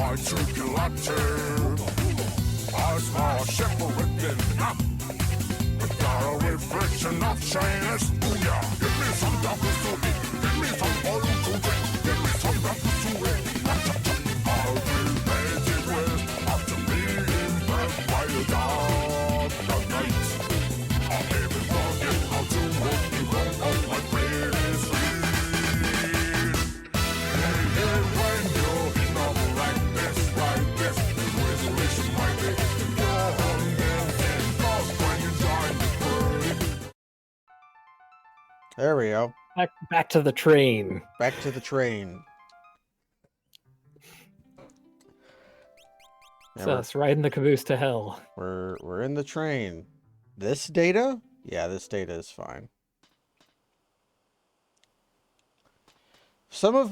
my tricky latte. I smell a ship written up. Got a reflection of shyness. Booyah! Give me some doubles to eat. Give me some bottle to drink. Give me some doubles to eat. I'll be painted with after being blessed by the dark night. I'll even forget how to make the wrong of my pretty sweet. Hey, hey, when you're in trouble like this, the resolution might be your home dancing fast when you join the party. There we go. Back to the train. Back to the train. It's us riding the caboose to hell. We're in the train. This data? Yeah, this data is fine. Some of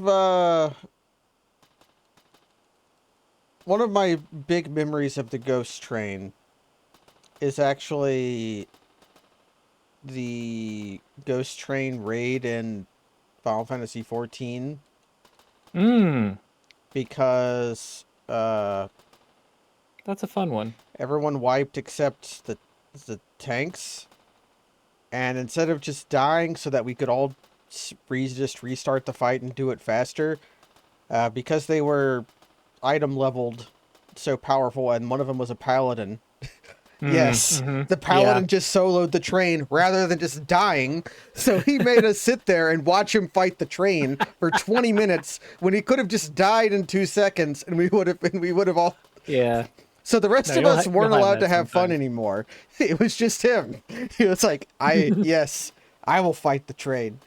one of my big memories of the ghost train is actually the ghost train raid in Final Fantasy XIV. Because that's a fun one. Everyone wiped except the tanks, and instead of just dying so that we could all just restart the fight and do it faster, because they were item leveled so powerful, and one of them was a paladin. Yes, the paladin just soloed the train rather than just dying, so he made us sit there and watch him fight the train for 20 minutes when he could have just died in 2 seconds, and we would have all. Yeah. So the rest of us weren't allowed to have fun anymore. It was just him. He was like, yes, I will fight the train.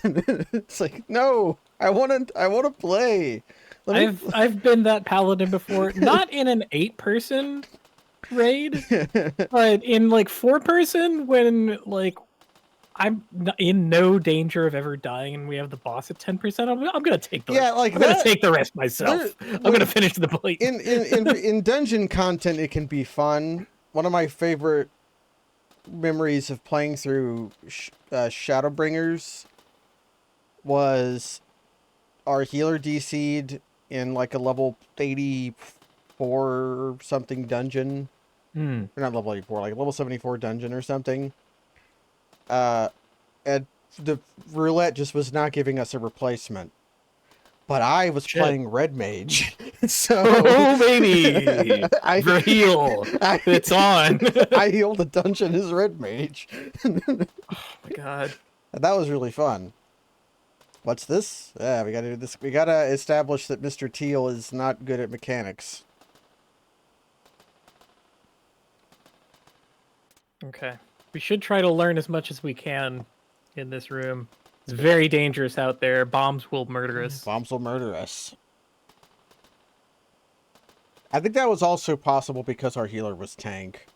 And it's like, no, I want to play. I've been that paladin before, not in an 8-person raid, but in like 4-person when like I'm in no danger of ever dying and we have the boss at 10%. I'm gonna take the I'm gonna take the rest myself. I'm gonna finish the plate. In dungeon content, it can be fun. One of my favorite memories of playing through Shadowbringers was our healer DC'd in like a level 84 something dungeon. Or not level 84, like level 74 dungeon or something. And the roulette just was not giving us a replacement. But I was playing Red Mage. So oh baby, heal. It's on. I healed the dungeon as Red Mage. Oh my god. And that was really fun. What's this? Yeah, we gotta do this. We gotta establish that Mr. Teal is not good at mechanics. Okay. We should try to learn as much as we can in this room. It's very dangerous out there. Bombs will murder us. Bombs will murder us. I think that was also possible because our healer was tank.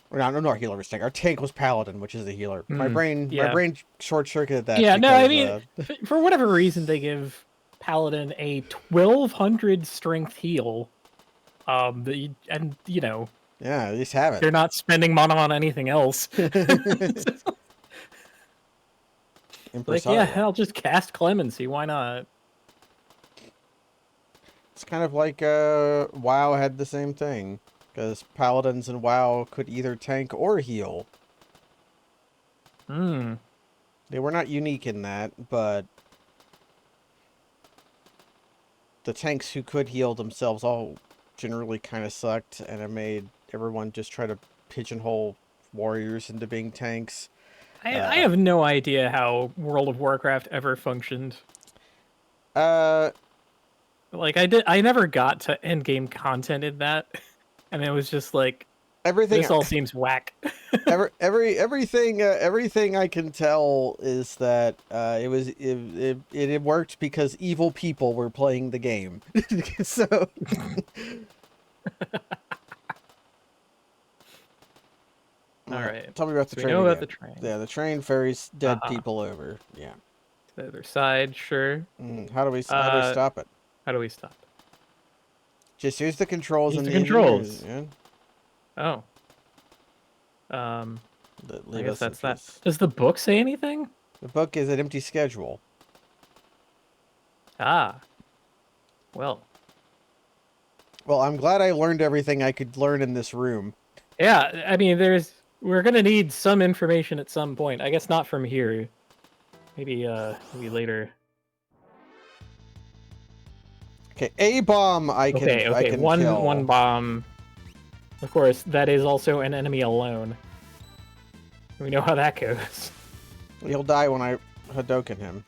Or no, our healer was tank. Our tank was paladin, which is the healer. My brain short-circuited that. Yeah, because, no, I mean, for whatever reason, they give paladin a 1200 strength heal. And you know. Yeah, at least have it. They're not spending mana on anything else. Like, yeah, I'll just cast Clemency. Why not? It's kind of like WoW had the same thing. Because paladins in WoW could either tank or heal. They were not unique in that, but the tanks who could heal themselves all generally kind of sucked, and it made everyone just try to pigeonhole warriors into being tanks. I have no idea how World of Warcraft ever functioned. Like I never got to endgame content in that, and it was just like this all seems whack. everything I can tell is that it worked because evil people were playing the game. So. All right. Tell me about the train. We know about the train. Yeah, the train ferries dead people over. Yeah. To the other side, sure. How do we stop it? How do we stop it? Just use the controls. Use the controls. Yeah. Oh. I guess that's that. Peace. Does the book say anything? The book is an empty schedule. Ah. Well. Well, I'm glad I learned everything I could learn in this room. Yeah, I mean, we're gonna need some information at some point. I guess not from here. Maybe later. Okay, a bomb I can kill. One bomb. Of course, that is also an enemy alone. We know how that goes. He'll die when I Hadoken him.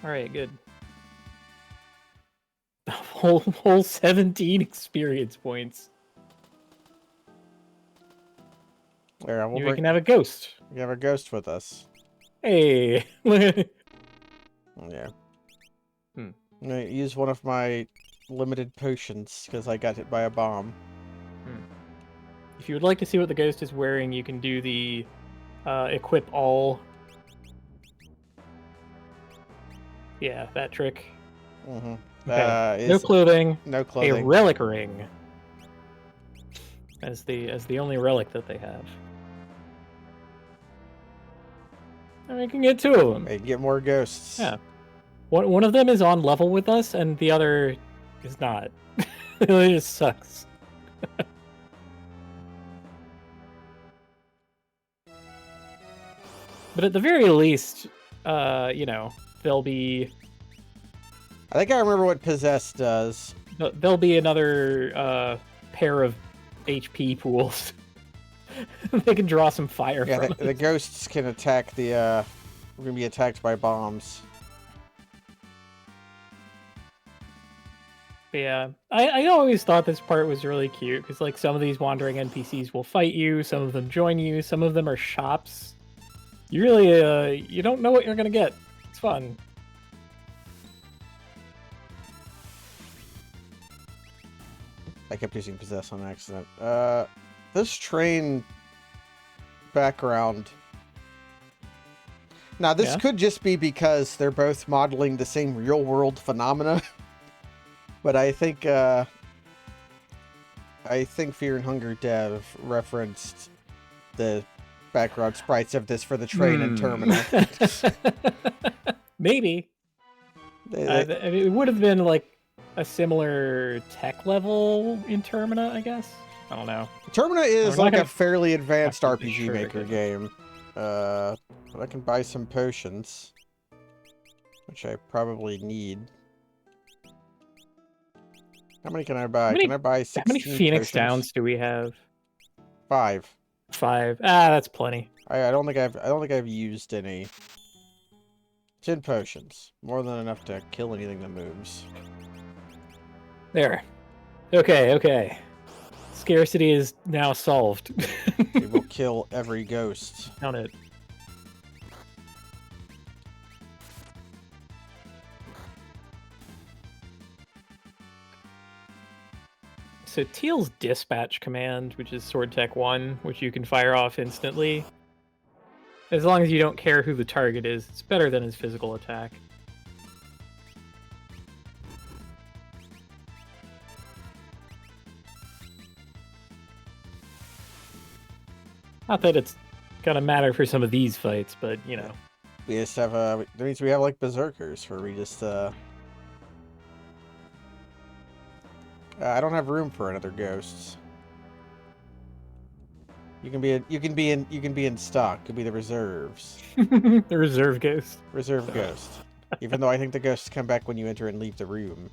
Alright, good. Whole 17 experience points. There, We can have a ghost. We have a ghost with us. Hey! Yeah. Hmm. I'm gonna use one of my limited potions because I got hit by a bomb. If you would like to see what the ghost is wearing, you can do the equip all. Yeah, that trick. Mm-hmm. Okay. No clothing. No clothing. A relic ring. As the only relic that they have. And we can get two of them. We can get more ghosts. Yeah. One of them is on level with us, and the other is not. It just sucks. But at the very least, there'll be... I think I remember what Possess does. There'll be another pair of HP pools. They can draw some fire from it. The ghosts can attack the... We're gonna be attacked by bombs. Yeah, I always thought this part was really cute, because like some of these wandering NPCs will fight you, some of them join you, some of them are shops. You really, you don't know what you're gonna get. It's fun. I kept using Possess on accident. This train background... Now, this could just be because they're both modeling the same real-world phenomena. But I think Fear and Hunger Dev referenced the background sprites of this for the train and terminal. Maybe. It would have been like a similar tech level in Termina, I guess. I don't know. Termina is like a fairly advanced RPG Maker game. But I can buy some potions, which I probably need. How many can I buy? Can I buy 16 How many Phoenix potions? Downs do we have? 5. 5. Ah, that's plenty. I don't think I've used any. 10 potions. More than enough to kill anything that moves. There. Okay. Scarcity is now solved. We will kill every ghost. Count it. So Teal's dispatch command, which is Sword Tech 1, which you can fire off instantly. As long as you don't care who the target is, it's better than his physical attack. Not that it's gonna matter for some of these fights, but, you know. We just have, that means we have, like, berserkers, where we just, I don't have room for another ghost. You can be in stock. Could be the reserves. The reserve ghost. Reserve ghost. Even though I think the ghosts come back when you enter and leave the room.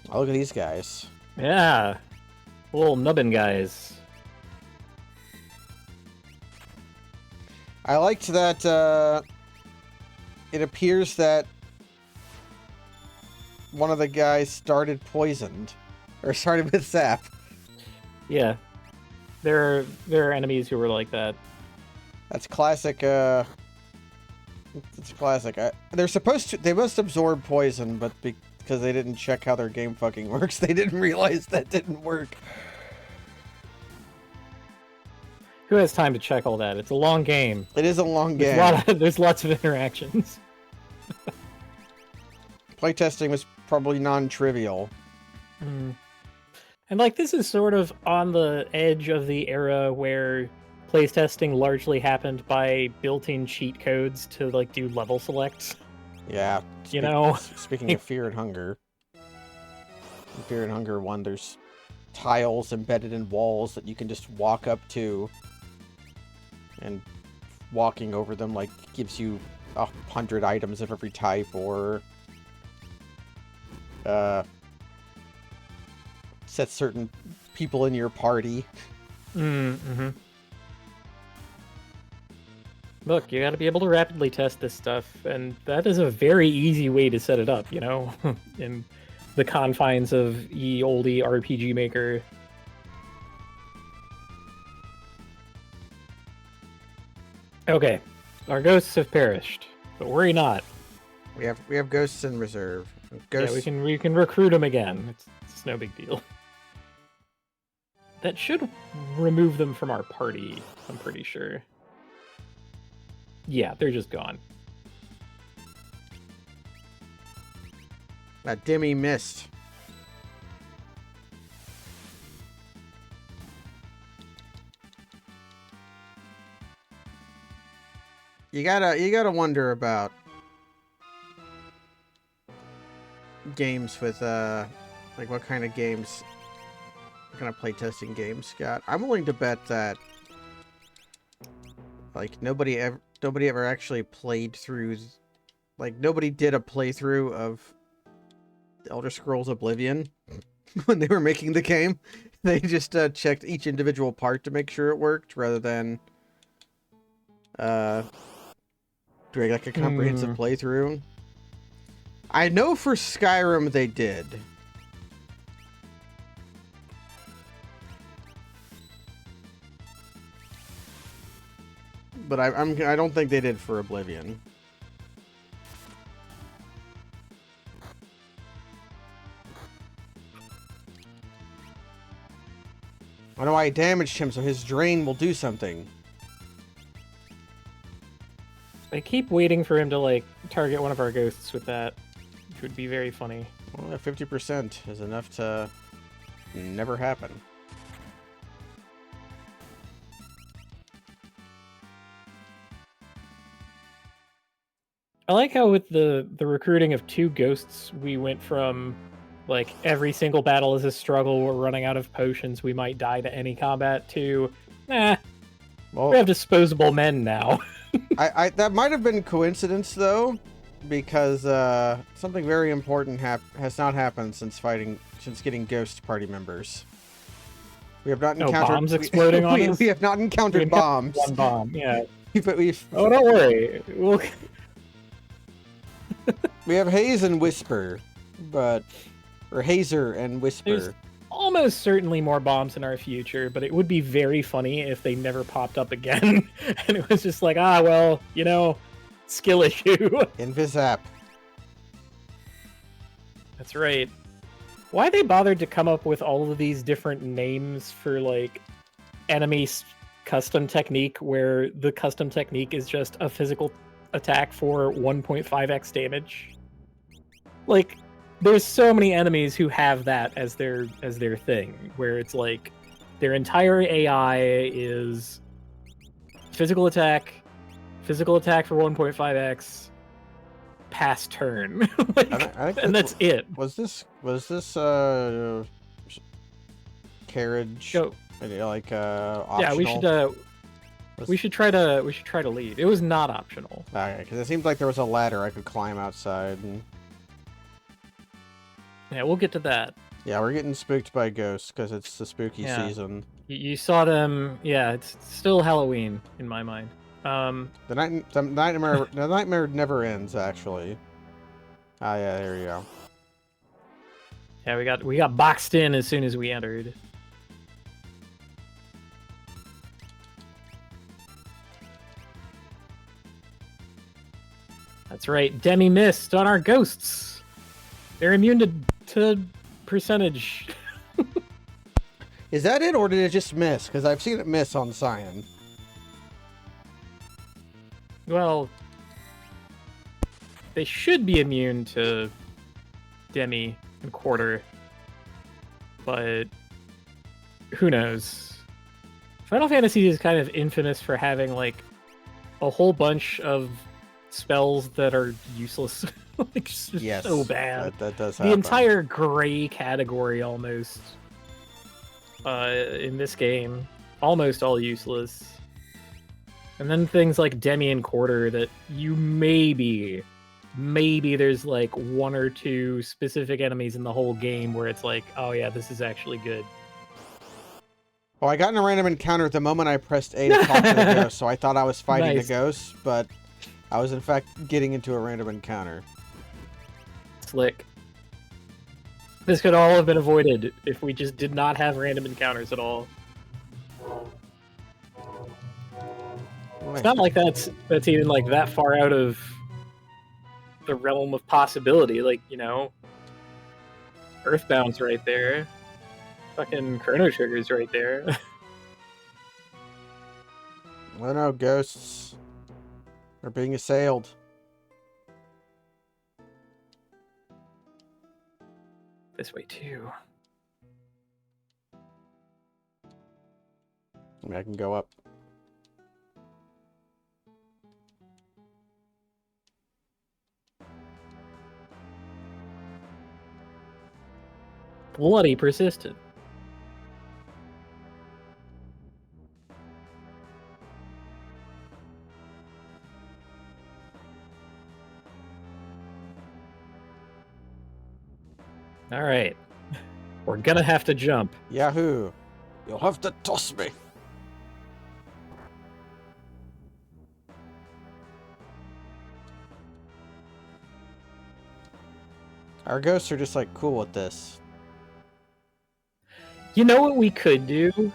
Oh, look at these guys. Yeah. Little nubbin guys. I liked that, it appears that one of the guys started poisoned. Or started with sap. Yeah. There are enemies who were like that. That's classic, it's classic. They must absorb poison, but because they didn't check how their game fucking works, they didn't realize that didn't work. Who has time to check all that? It's a long game. It is a long game. There's lots of interactions. Playtesting was probably non-trivial. Mm. And like this is sort of on the edge of the era where playtesting largely happened by built-in cheat codes to like do level selects. Yeah. You know? Speaking of Fear and Hunger, in Fear and Hunger 1, there's tiles embedded in walls that you can just walk up to, and walking over them like gives you 100 items of every type, or sets certain people in your party. Mm-hmm. Look, you gotta be able to rapidly test this stuff, and that is a very easy way to set it up, you know? In the confines of ye olde RPG Maker. Okay, our ghosts have perished, but worry not. We have ghosts in reserve. Ghosts... Yeah, we can recruit them again. It's no big deal. That should remove them from our party, I'm pretty sure. Yeah, they're just gone. That Demi missed. You gotta wonder about games with like what kind of games, what kind of playtesting games, Scott. I'm willing to bet that like nobody ever actually played through, like nobody did a playthrough of Elder Scrolls Oblivion when they were making the game. They just checked each individual part to make sure it worked, rather than doing like a comprehensive playthrough. I know for Skyrim they did. But I don't think they did for Oblivion. I know I damaged him, so his drain will do something. I keep waiting for him to, like, target one of our ghosts with that, which would be very funny. Well, 50% is enough to never happen. I like how with the recruiting of 2 ghosts, we went from, like, every single battle is a struggle, we're running out of potions, we might die to any combat, to, well, we have disposable men now. I that might have been coincidence, though, because something very important has not happened since getting ghost party members. We have not encountered bombs exploding on us? We have not encountered bombs. One bomb, yeah. Oh, don't worry. We have haze and whisper, or hazer and whisper. There's almost certainly more bombs in our future, but it would be very funny if they never popped up again. And it was just like, well, you know, skill issue. Invis-app. That's right. Why they bothered to come up with all of these different names for, like, enemy custom technique, where the custom technique is just a physical attack for 1.5x damage? Like, there's so many enemies who have that as their thing, where it's like their entire AI is physical attack for 1.5x, pass turn. Like, I think and that's it. Was this carriage? Go. Like optional? Yeah, we should try to leave. It was not optional. Okay, because it seemed like there was a ladder I could climb outside. And... yeah, we'll get to that. Yeah, we're getting spooked by ghosts because it's the spooky season. You saw them. Yeah, it's still Halloween in my mind. The nightmare never ends, actually. Yeah, there you go. Yeah, we got boxed in as soon as we entered. That's right, Demi missed on our ghosts. They're immune to percentage. Is that it, or did it just miss? Because I've seen it miss on Cyan. Well, they should be immune to Demi and Quarter, but who knows? Final Fantasy is kind of infamous for having, like, a whole bunch of spells that are useless. Like, it's just Yes, so bad. that does The happen. entire gray category almost in this game, almost all useless. And then things like Demi and Quarter that you maybe there's like one or two specific enemies in the whole game where it's like, oh yeah, this is actually good. Well, I got in a random encounter the moment I pressed A to talk to the ghost, so I thought I was fighting Nice. the ghost, but I was in fact getting into a random encounter. Slick. This could all have been avoided if we just did not have random encounters at all. It's not like that's even like that far out of the realm of possibility. Like, you know, Earthbound's right there. Fucking Chrono Trigger's right there. Oh no, ghosts are being assailed. This way too. I mean, I can go up. Bloody persistent. All right. We're gonna have to jump. Yahoo! You'll have to toss me. Our ghosts are just like cool with this. You know what we could do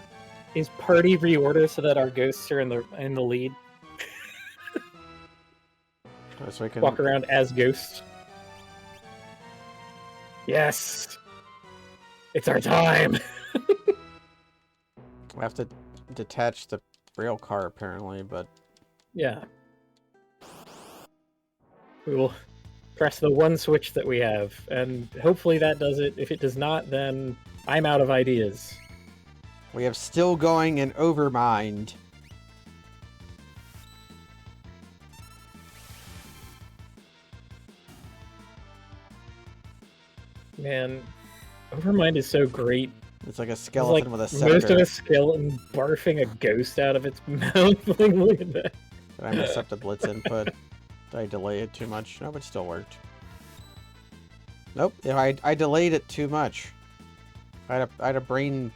is party reorder so that our ghosts are in the lead. So I can Walk around as ghosts. Yes. It's our time. I have to detach the rail car apparently, but Yeah. We will press the one switch that we have, and hopefully that does it. If it does not, then I'm out of ideas. we have still going an Overmind. Man, Overmind is so great. It's like a It's skeleton like with a most of scepter. a skeleton barfing a ghost out of its mouth. Like, look at that. Did I mess up the blitz input? Did I delay it too much? Nope, it still worked. Nope, yeah, I delayed it too much. I had a brain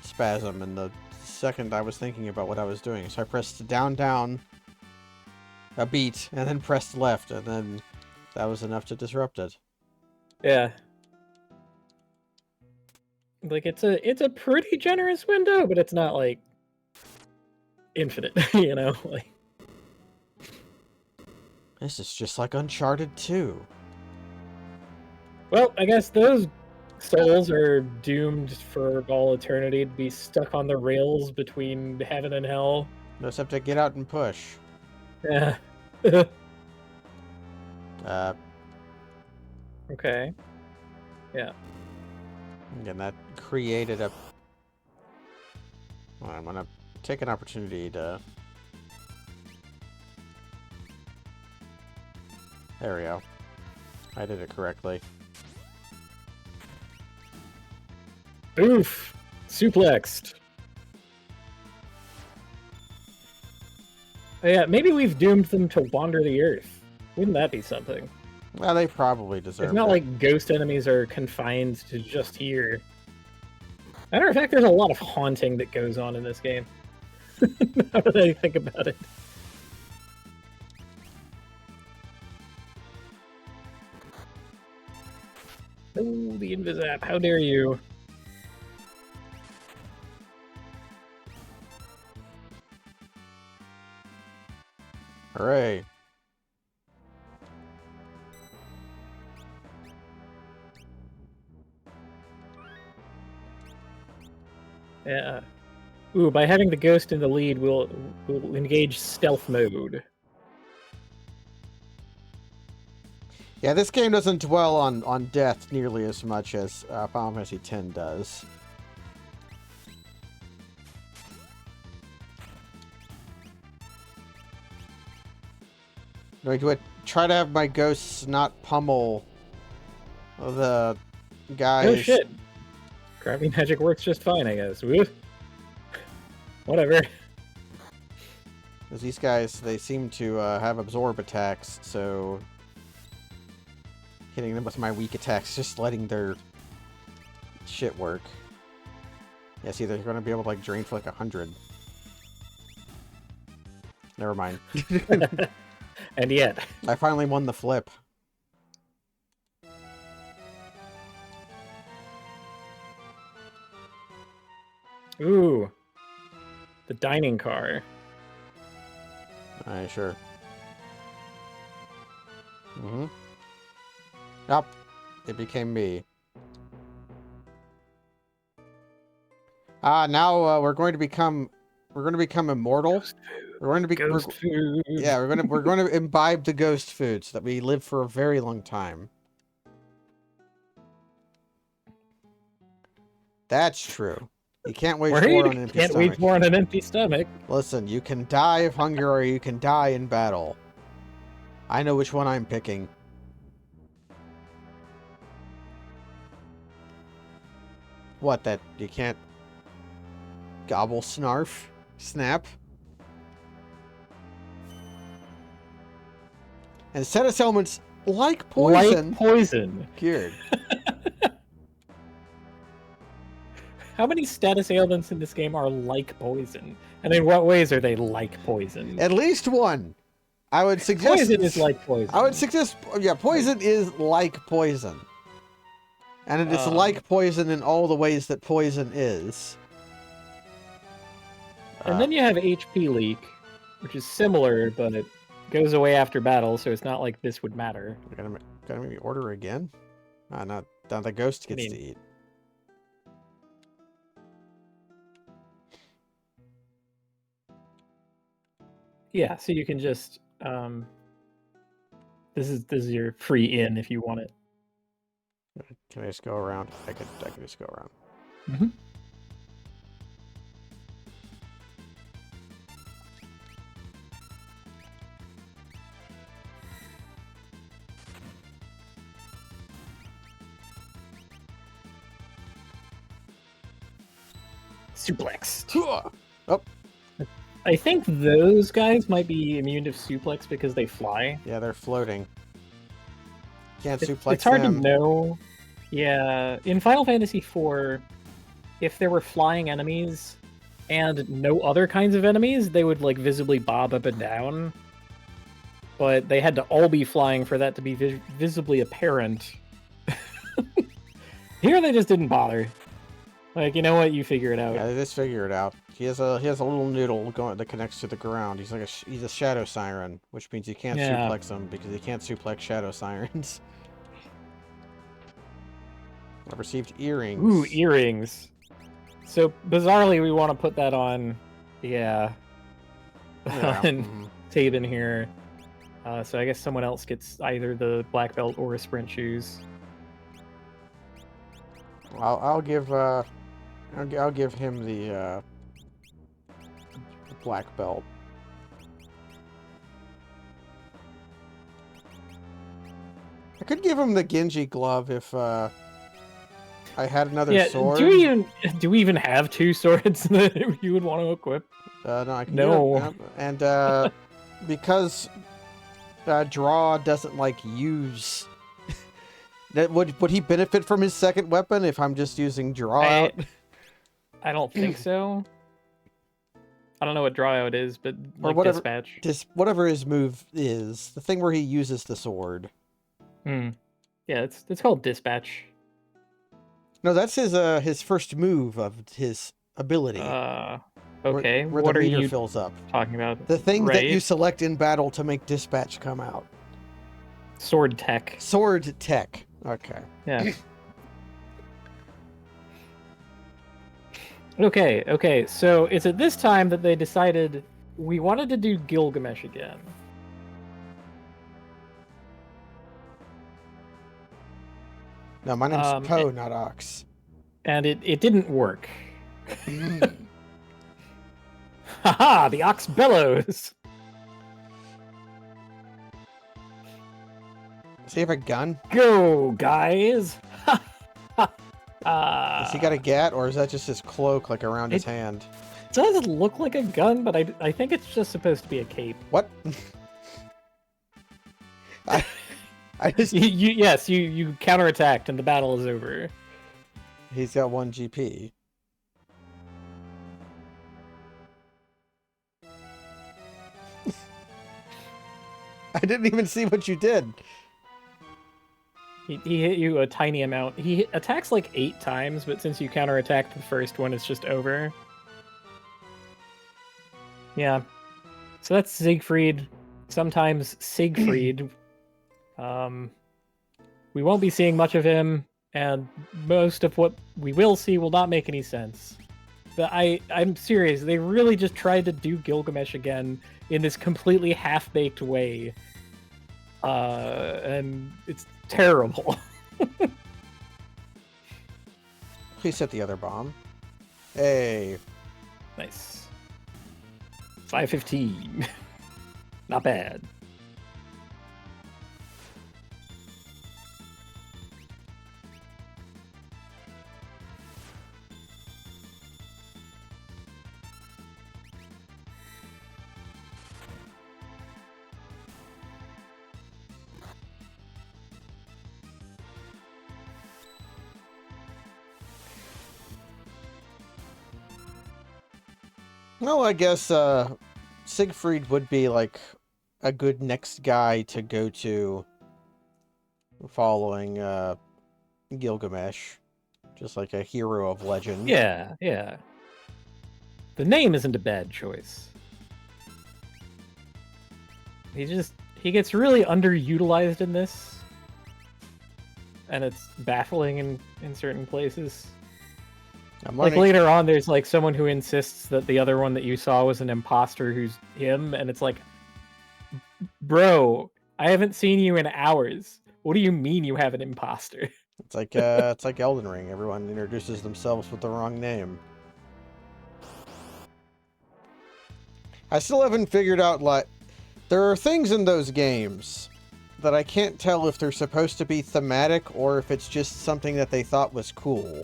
spasm in the second I was thinking about what I was doing. So I pressed down, down, a beat, and then pressed left, and then that was enough to disrupt it. Yeah. Like, it's a pretty generous window, but it's not like infinite, you know? Like, This is just like Uncharted 2. well, I guess those souls are doomed for all eternity to be stuck on the rails between heaven and hell. No, except to get out and push. Yeah. Okay. Yeah. Again, that created a... Well, I'm gonna take an opportunity to... There we go. I did it correctly. Oof! Suplexed. Oh, yeah, maybe we've doomed them to wander the earth. Wouldn't that be something? Well, they probably deserve It's not it. like ghost enemies are confined to just here. Matter of fact, there's a lot of haunting that goes on in this game. Now that I think about it. Oh, the Invisap, how dare you? Hooray. Yeah. Ooh, by having the ghost in the lead, we'll engage stealth mode. Yeah, this game doesn't dwell on death nearly as much as Final Fantasy X does. No, do I try to have my ghosts not pummel the guys? Oh shit! Gravity magic works just fine, I guess. Woo. Whatever. Because these guys, they seem to have absorb attacks, so hitting them with my weak attacks, just letting their shit work. Yeah, see, they're going to be able to like drain for like 100. Never mind. And yet. I finally won the flip. Ooh. The dining car. Alright, sure. Yup. It became me. Now we're going to become immortal. We're going to be Ghost food. Yeah, we're going to imbibe the ghost food so that we live for a very long time. That's true. You can't wage war on an empty Can't stomach. wage war on an empty stomach. Listen, you can die of hunger or you can die in battle. I know which one I'm picking. What, that you can't gobble snarf? Snap? And status elements like poison. Like poison. Cured. How many status ailments in this game are like poison? And in what ways are they like poison? At least one. I would suggest... Poison is like poison. I would suggest... Yeah, poison is like poison. And it is like poison in all the ways that poison is. And then you have HP leak, which is similar, but it goes away after battle, so it's not like this would matter. Gotta maybe order again? Now the ghost gets to eat. Yeah, so you can just this is your free in if you want it. Can I just go around? I could just go around. Mm-hmm. Suplex. Oh. I think those guys might be immune to suplex because they fly. Yeah, they're floating. Can't suplex them. It's hard to know. Yeah, in Final Fantasy IV, if there were flying enemies and no other kinds of enemies, they would like visibly bob up and down. But they had to all be flying for that to be visibly apparent. Here they just didn't bother. Like, you know what? You figure it out. Yeah, they just figure it out. He has a little noodle that connects to the ground. He's like he's a shadow siren, which means you can't suplex him because you can't suplex shadow sirens. I've received earrings. Ooh, earrings. So bizarrely, we want to put that on, on Taven here. So I guess someone else gets either the black belt or sprint shoes. I'll give him the black belt. I could give him the Genji glove if I had another sword. Do we even have two swords that you would want to equip? No, I can. No. And because Draw doesn't like use. That would he benefit from his second weapon if I'm just using Draw out? I don't think so. I don't know what draw out is, but like or whatever, dispatch. Whatever his move is, the thing where he uses the sword. Yeah, it's called dispatch. No, that's his first move of his ability. Okay. Where what the are meter you fills up? Talking about? The thing that you select in battle to make dispatch come out. Sword tech. Sword tech. Okay. Yeah. Okay, so it's at this time that they decided we wanted to do Gilgamesh again. No, my name's Poe, not Ox. And it didn't work. Haha, the Ox bellows! Does he have a gun? Go, guys! Has he got a gat, or is that just his cloak, like, around his hand? It does look like a gun, but I think it's just supposed to be a cape. What? I just... Yes, you counterattacked and the battle is over. He's got 1 GP. I didn't even see what you did. He hit you a tiny amount. He attacks like 8 times, but since you counterattacked the first one, it's just over. Yeah. So that's Siegfried. Sometimes Siegfried. We won't be seeing much of him, and most of what we will see will not make any sense. But I'm serious. They really just tried to do Gilgamesh again in this completely half-baked way. And it's terrible. Please set the other bomb. Hey. Nice. 515. Not bad. Well, I guess Siegfried would be like a good next guy to go to following Gilgamesh. Just like a hero of legend. Yeah, yeah. The name isn't a bad choice. He gets really underutilized in this. And it's baffling in certain places. Like later on, there's like someone who insists that the other one that you saw was an imposter who's him, and it's like, bro, I haven't seen you in hours. What do you mean you have an imposter? It's like Elden Ring. Everyone introduces themselves with the wrong name. I still haven't figured out, like, there are things in those games that I can't tell if they're supposed to be thematic or if it's just something that they thought was cool.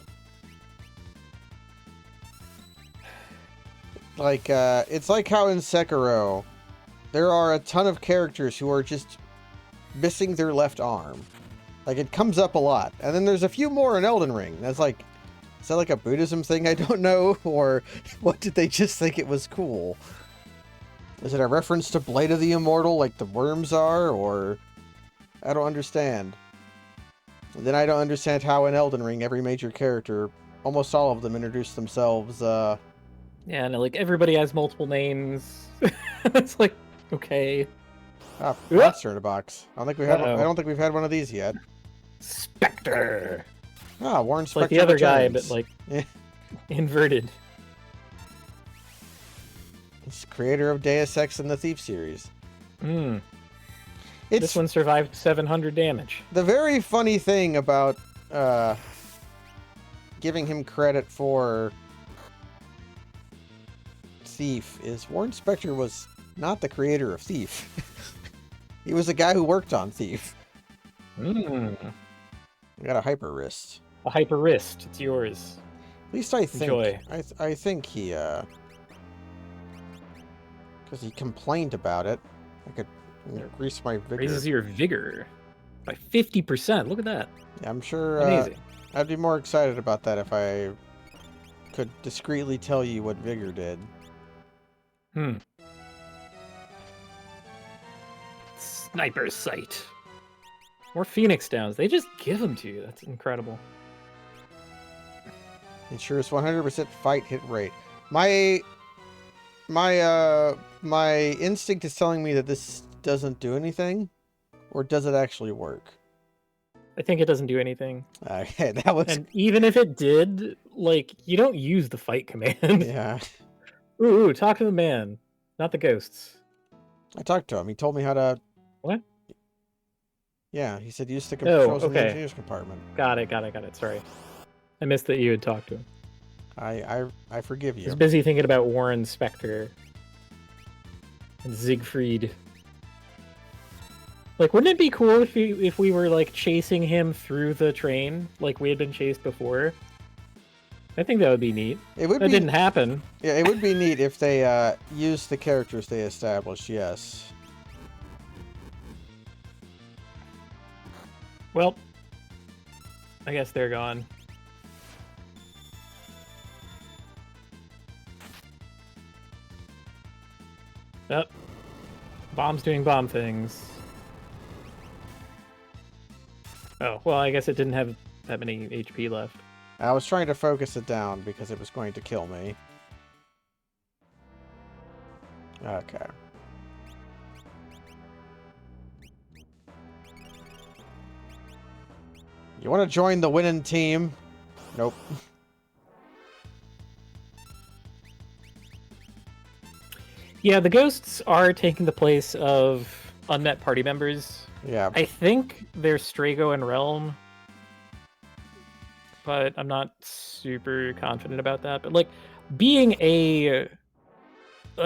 Like, it's like how in Sekiro, there are a ton of characters who are just missing their left arm. Like, it comes up a lot. And then there's a few more in Elden Ring. That's like, is that like a Buddhism thing? I don't know. Or what, did they just think it was cool? Is it a reference to Blade of the Immortal like the worms are? Or, I don't understand. And then I don't understand how in Elden Ring, every major character, almost all of them introduce themselves, Yeah, and like everybody has multiple names. It's like, okay. Ah, monster in a box. I don't think we've had one of these yet. Spectre. Ah, Warren It's Spectre like the other guy, returns. but like Eh. inverted. He's creator of Deus Ex and the Thief series. This It's one survived 700 damage. the very funny thing about giving him credit for Thief is Warren Spector was not the creator of Thief. He was a guy who worked on Thief. I got a hyper wrist. A hyper wrist. It's yours. At least I think. Enjoy. I think he because he complained about it. I could increase my vigor. Raises your vigor by 50%. Look at that. Yeah, I'm sure. Amazing. I'd be more excited about that if I could discreetly tell you what vigor did. Sniper sight. More Phoenix Downs. They just give them to you. That's incredible. Ensures 100% fight hit rate. My instinct is telling me that this doesn't do anything, or does it actually work? I think it doesn't do anything. Okay, that was. And even if it did, like, you don't use the fight command. Yeah, Ooh, talk to the man, not the ghosts. I talked to him. He told me how to. What? Yeah, he said use the controls in the okay. engineer's compartment. Got it. Sorry. I missed that you had talked to him. I forgive I you. was busy thinking about Warren Spector and Siegfried. Like, wouldn't it be cool if we were like chasing him through the train, like we had been chased before? I think that would be neat. It would That be. didn't happen. Yeah, it would be neat if they used the characters they established. Yes. Well, I guess they're gone. Yep. Bomb's doing bomb things. Oh, well, I guess it didn't have that many HP left. I was trying to focus it down because it was going to kill me. Okay. You want to join the winning team? Nope. Yeah, the ghosts are taking the place of unmet party members. Yeah. I think they're Strago and Realm, but I'm not super confident about that. But like, being a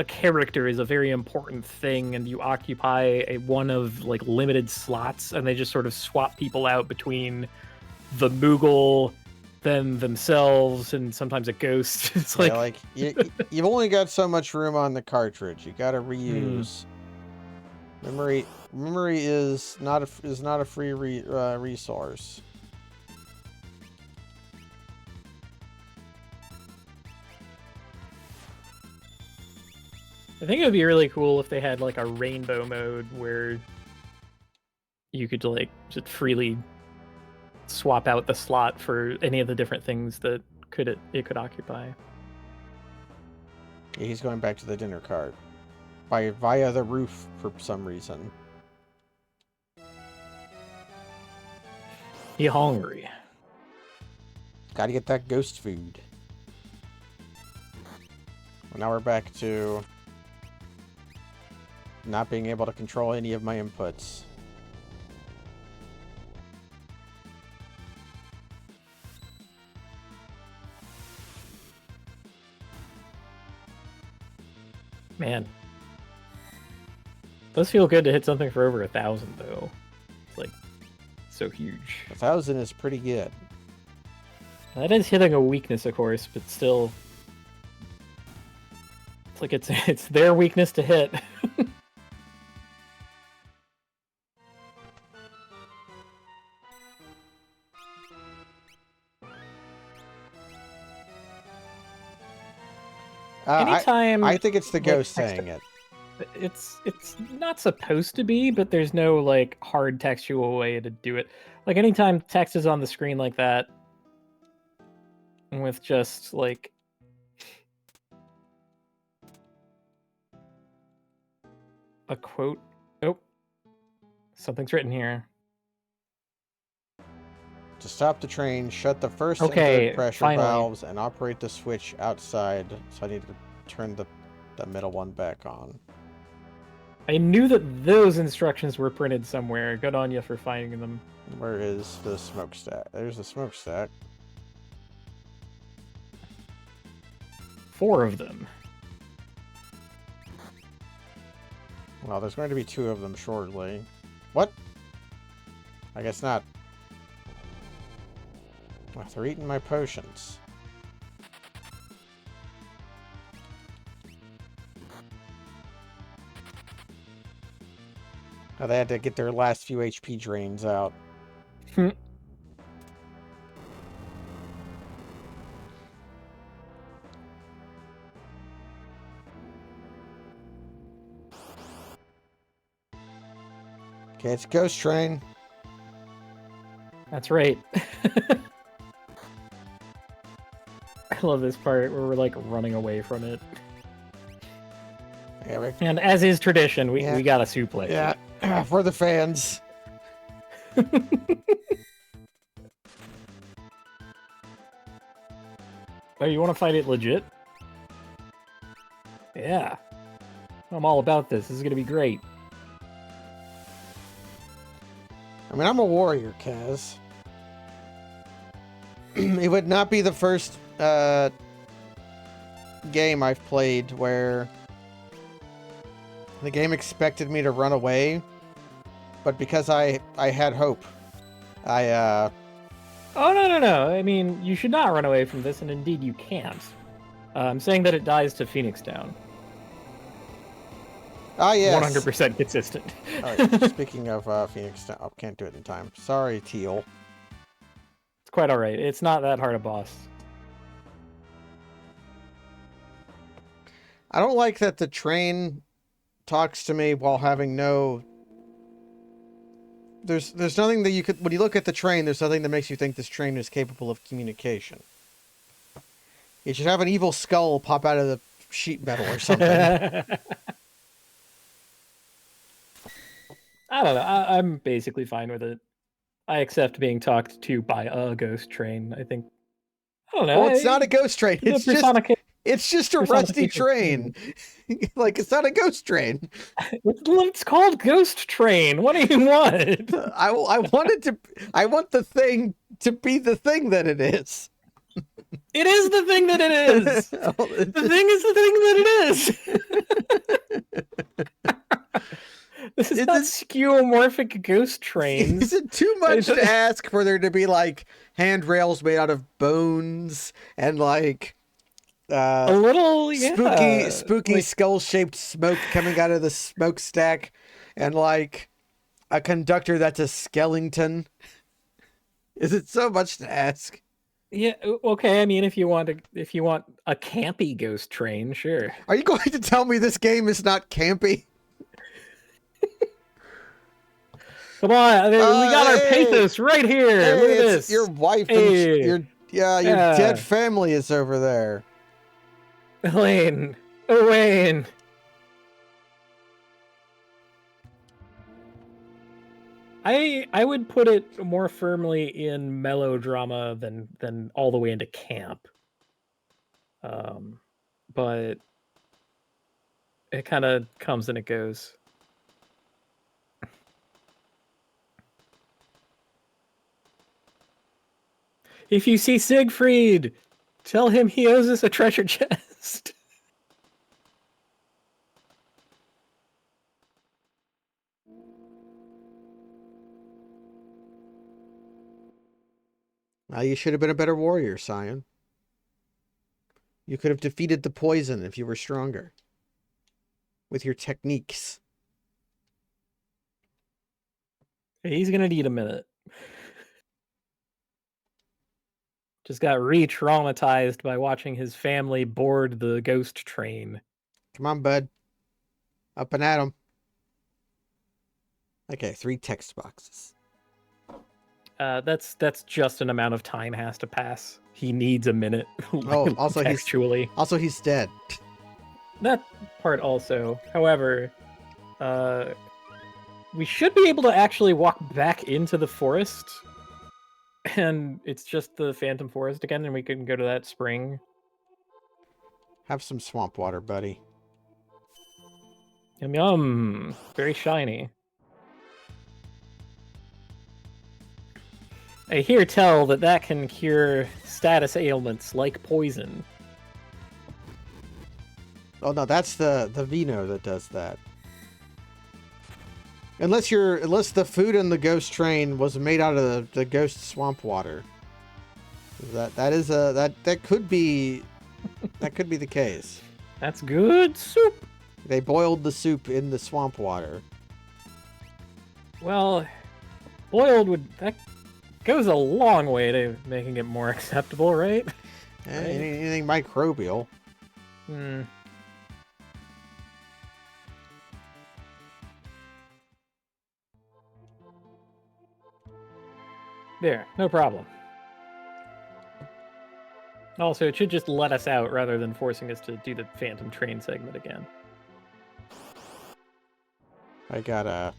character is a very important thing, and you occupy one of like limited slots, and they just sort of swap people out between the Moogle, then themselves, and sometimes a ghost. It's Yeah, like, you've only got so much room on the cartridge. You got to reuse. Memory is not a free resource. I think it would be really cool if they had like a rainbow mode where you could like just freely swap out the slot for any of the different things that it could occupy. Yeah, he's going back to the dinner cart via the roof for some reason. He hungry. Got to get that ghost food. Well, now we're back to not being able to control any of my inputs. Man. Does feel good to hit something for over 1,000 though. It's like so huge. 1,000 is pretty good. That is hitting a weakness, of course, but still, it's like it's their weakness to hit. Anytime I think it's the ghost text- saying it. It's not supposed to be, but there's no like hard textual way to do it. Like anytime text is on the screen like that, with just like a quote. Oh, something's written here. To stop the train, shut the first and Okay, third pressure finally. valves and operate the switch outside. So I need to turn the middle one back on. I knew that those instructions were printed somewhere. Good on you for finding them. Where is the smokestack? There's the smokestack. 4 of them. Well, there's going to be 2 of them shortly. What? I guess not. Well, they're eating my potions. Oh, they had to get their last few HP drains out. Okay, it's Ghost Train. That's right. I love this part where we're like running away from it. Yeah, And as is tradition, we got a suplex. yeah, for the fans. Oh, you want to fight it legit? Yeah. I'm all about this. This is going to be great. I mean, I'm a warrior, Kaz. It would not be the first game I've played where the game expected me to run away, but because I had hope, I Oh, no. I mean, you should not run away from this, and indeed you can't. I'm saying that it dies to Phoenix Down. yes. 100% consistent. Speaking of Phoenix Down, oh, can't do it in time. Sorry, Teal. It's quite alright. It's not that hard a boss. I don't like that the train talks to me while having no... There's nothing that you could... When you look at the train, there's nothing that makes you think this train is capable of communication. It should have an evil skull pop out of the sheet metal or something. I don't know. I'm basically fine with it. I accept being talked to by a ghost train. I think... I don't know. Well, it's not a ghost train. It's just a rusty train. Like, it's not a ghost train. It's called Ghost Train. What do you want? I want the thing to be the thing that it is. It is the thing that it is. The thing is the thing that it is. This is not skeuomorphic ghost trains. Is it too much to ask for there to be like handrails made out of bones and like a little spooky like, skull-shaped smoke coming out of the smokestack, and like a conductor that's a skeleton? Is it so much to ask? Yeah, okay. I mean, if you want a campy ghost train, sure. Are you going to tell me this game is not campy? Come on, we got our pathos right here. Look at this. Your wife and your dead family is over there. Owain. I would put it more firmly in melodrama than all the way into camp. But it kind of comes and it goes. If you see Siegfried, tell him he owes us a treasure chest. You should have been a better warrior, Cyan. You could have defeated the poison if you were stronger. With your techniques. He's gonna need a minute. Just got re-traumatized by watching his family board the ghost train. Come on, bud. Up and at him. Okay, 3 text boxes. That's just an amount of time has to pass. He needs a minute. Oh, also textually. He's dead. That part also. However, we should be able to actually walk back into the forest. And it's just the Phantom Forest again, and we can go to that spring. Have some swamp water, buddy. Yum yum. Very shiny. I hear tell that can cure status ailments like poison. Oh no, that's the vino that does that. Unless the food in the ghost train was made out of the ghost swamp water. That could be the case. That's good soup. They boiled the soup in the swamp water. Well, that goes a long way to making it more acceptable, right? Anything microbial. There, no problem. Also, it should just let us out rather than forcing us to do the Phantom Train segment again. I gotta...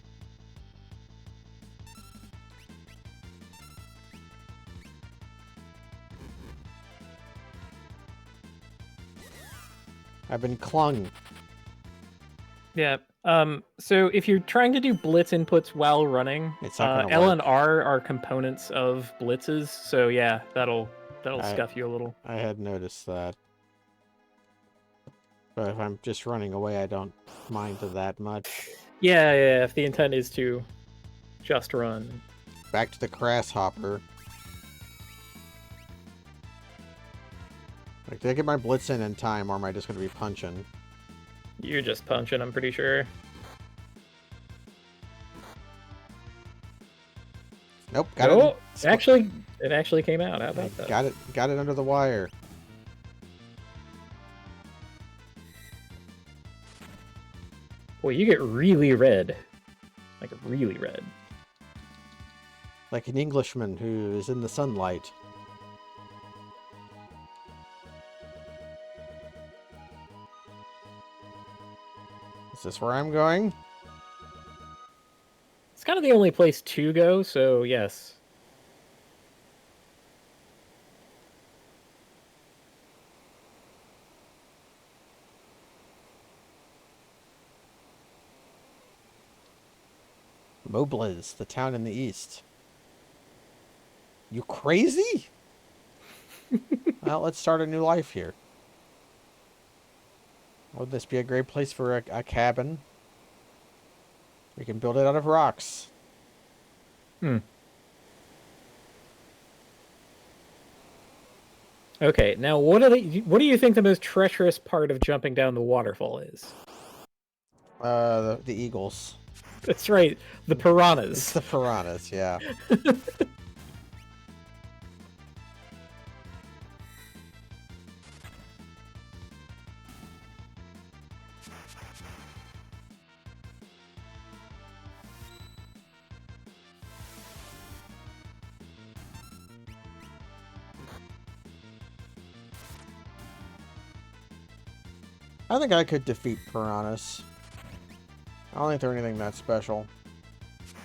I've been clung. Yeah. So if you're trying to do blitz inputs while running, it's not gonna L work. and R are components of blitzes. So yeah, that'll scuff you a little. I had noticed that. But if I'm just running away, I don't mind that much. Yeah. If the intent is to Just run. Back to the grasshopper. Like, did I get my blitz in time, or am I just going to be punching? You're just punching, I'm pretty sure. Nope, got it. it. It actually came out. How about that? Got it under the wire. Boy, you get really red. Like, really red. Like an Englishman who is in the sunlight. Is this where I'm going? It's kind of the only place to go, so yes. Mobliz, the town in the east. You crazy? Well, let's start a new life here. Would this be a great place for a cabin? We can build it out of rocks. Okay, now what do you think the most treacherous part of jumping down the waterfall is? The eagles. That's right, the piranhas. It's the piranhas, yeah. I think I could defeat piranhas. I don't think they're anything that special.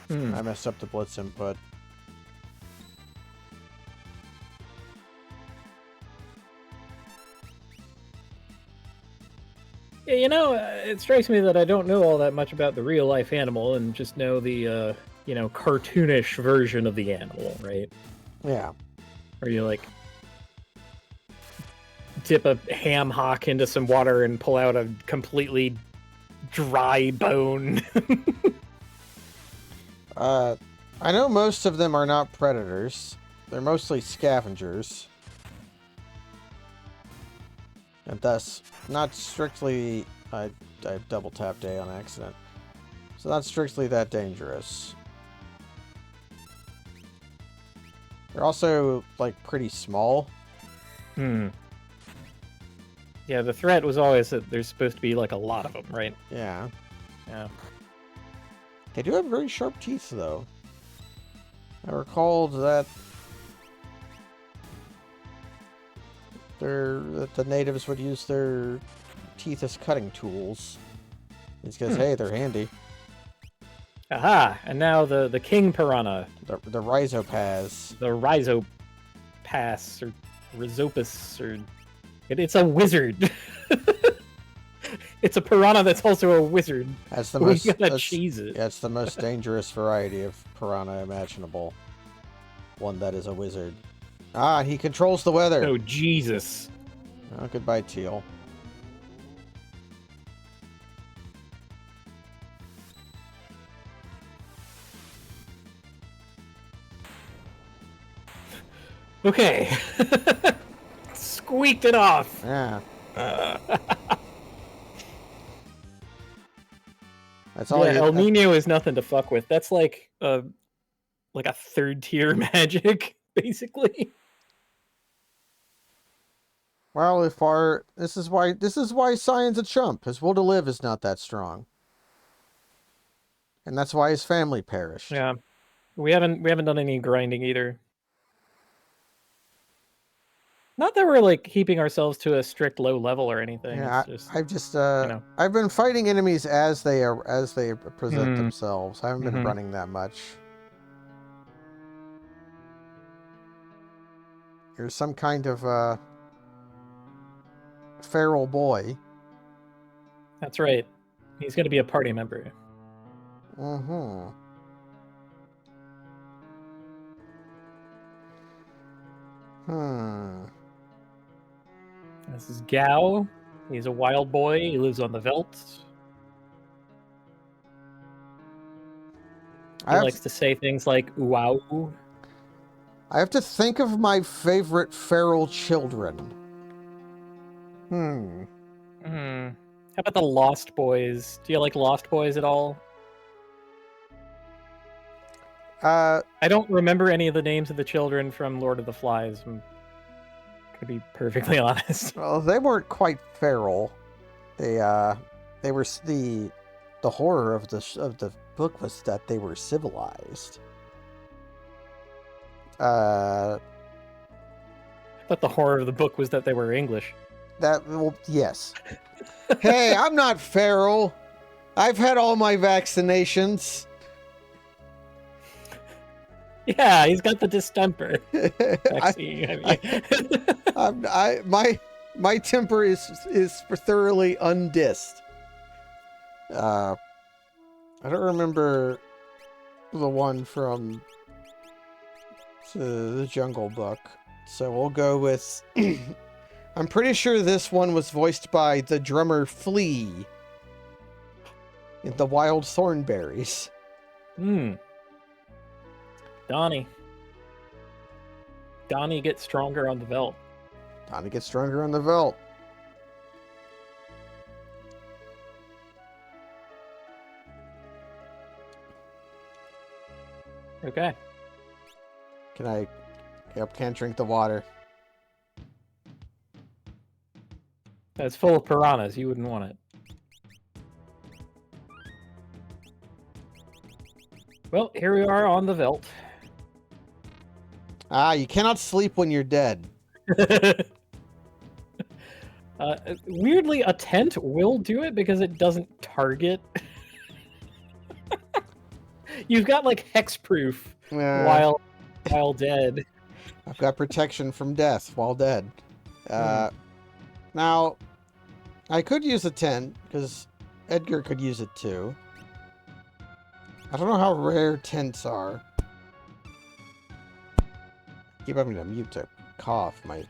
I messed up the blitz input. Yeah, you know, it strikes me that I don't know all that much about the real life animal and just know the, you know, cartoonish version of the animal, right? Yeah. Where you, like, dip a ham hock into some water and pull out a completely dry bone. I know most of them are not predators. They're mostly scavengers. And thus, not strictly... I double tapped A on accident. So not strictly that dangerous. They're also, like, pretty small. Yeah, the threat was always that there's supposed to be, like, a lot of them, right? Yeah. Yeah. They do have very sharp teeth, though. I recalled that the natives would use their teeth as cutting tools. It's because, hey, they're handy. Aha! And now the king piranha. The rhizopaz. The rhizopass, or rhizopus, or... It's a wizard. It's a piranha that's also a wizard. That's the most... We gotta cheese it. Yeah, it's the most dangerous variety of piranha imaginable. One that is a wizard. Ah, he controls the weather. Oh, Jesus. Oh, goodbye, teal. Okay. Squeaked it off. Yeah. That's all. Yeah, El Nino is nothing to fuck with. That's like a third tier magic, basically. Well, this is why Cyan's a chump. His will to live is not that strong, and that's why his family perished. Yeah, we haven't done any grinding either. Not that we're like keeping ourselves to a strict low level or anything. Yeah, it's just, I've just you know. I've been fighting enemies as they present themselves. I haven't been running that much. You're some kind of feral boy. That's right. He's going to be a party member. Mm-hmm. This is Gao. He's a wild boy. He lives on the veldt. He likes to say things like "wow." I have to think of my favorite feral children. Hmm. How about the Lost Boys? Do you like Lost Boys at all? I don't remember any of the names of the children from Lord of the Flies. I'm gonna be perfectly honest. Well, they weren't quite feral. They were the horror of the book was that they were civilized. But the horror of the book was that they were English. Well, yes. Hey, I'm not feral. I've had all my vaccinations. Yeah, he's got the distemper vaccine. My temper is thoroughly undissed. I don't remember the one from the Jungle Book, so we'll go with. I'm pretty sure this one was voiced by the drummer Flea in the Wild Thornberries. Donnie gets stronger on the veldt. Donnie gets stronger on the veldt. Okay. Can't drink the water. It's full of piranhas. You wouldn't want it. Well, here we are on the veldt. You cannot sleep when you're dead. Weirdly, a tent will do it because it doesn't target. You've got like hexproof while dead. I've got protection from death while dead. Now, I could use a tent because Edgar could use it too. I don't know how rare tents are. Keep having to mute to cough. My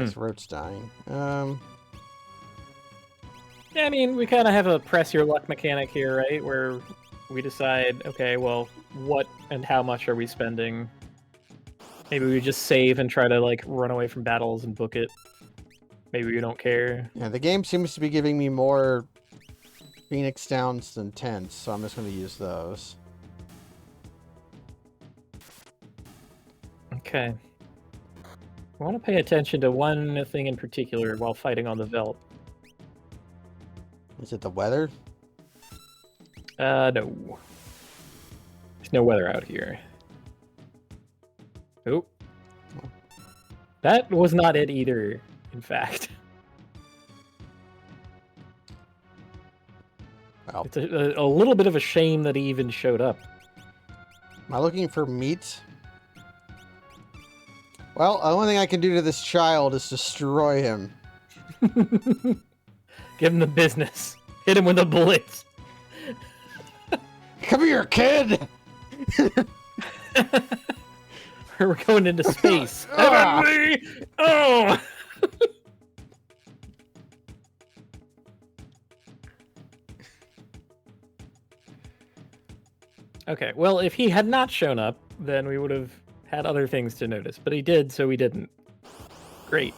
throat's dying. Yeah, I mean, we kind of have a press your luck mechanic here, right? Where we decide, okay, well, what and how much are we spending? Maybe we just save and try to like run away from battles and book it. Maybe we don't care. Yeah, the game seems to be giving me more Phoenix Downs than tents, so I'm just going to use those. Okay. I want to pay attention to one thing in particular while fighting on the veldt. Is it the weather? No. There's no weather out here. Oh. That was not it either, in fact. Well, It's a little bit of a shame that he even showed up. am I looking for meat? Well, the only thing I can do to this child is destroy him. Give him the business. Hit him with the bullets. Come here, kid! We're going into space. Oh! Okay, well, if he had not shown up, then we would have had other things to notice. But he did, so we didn't. Great.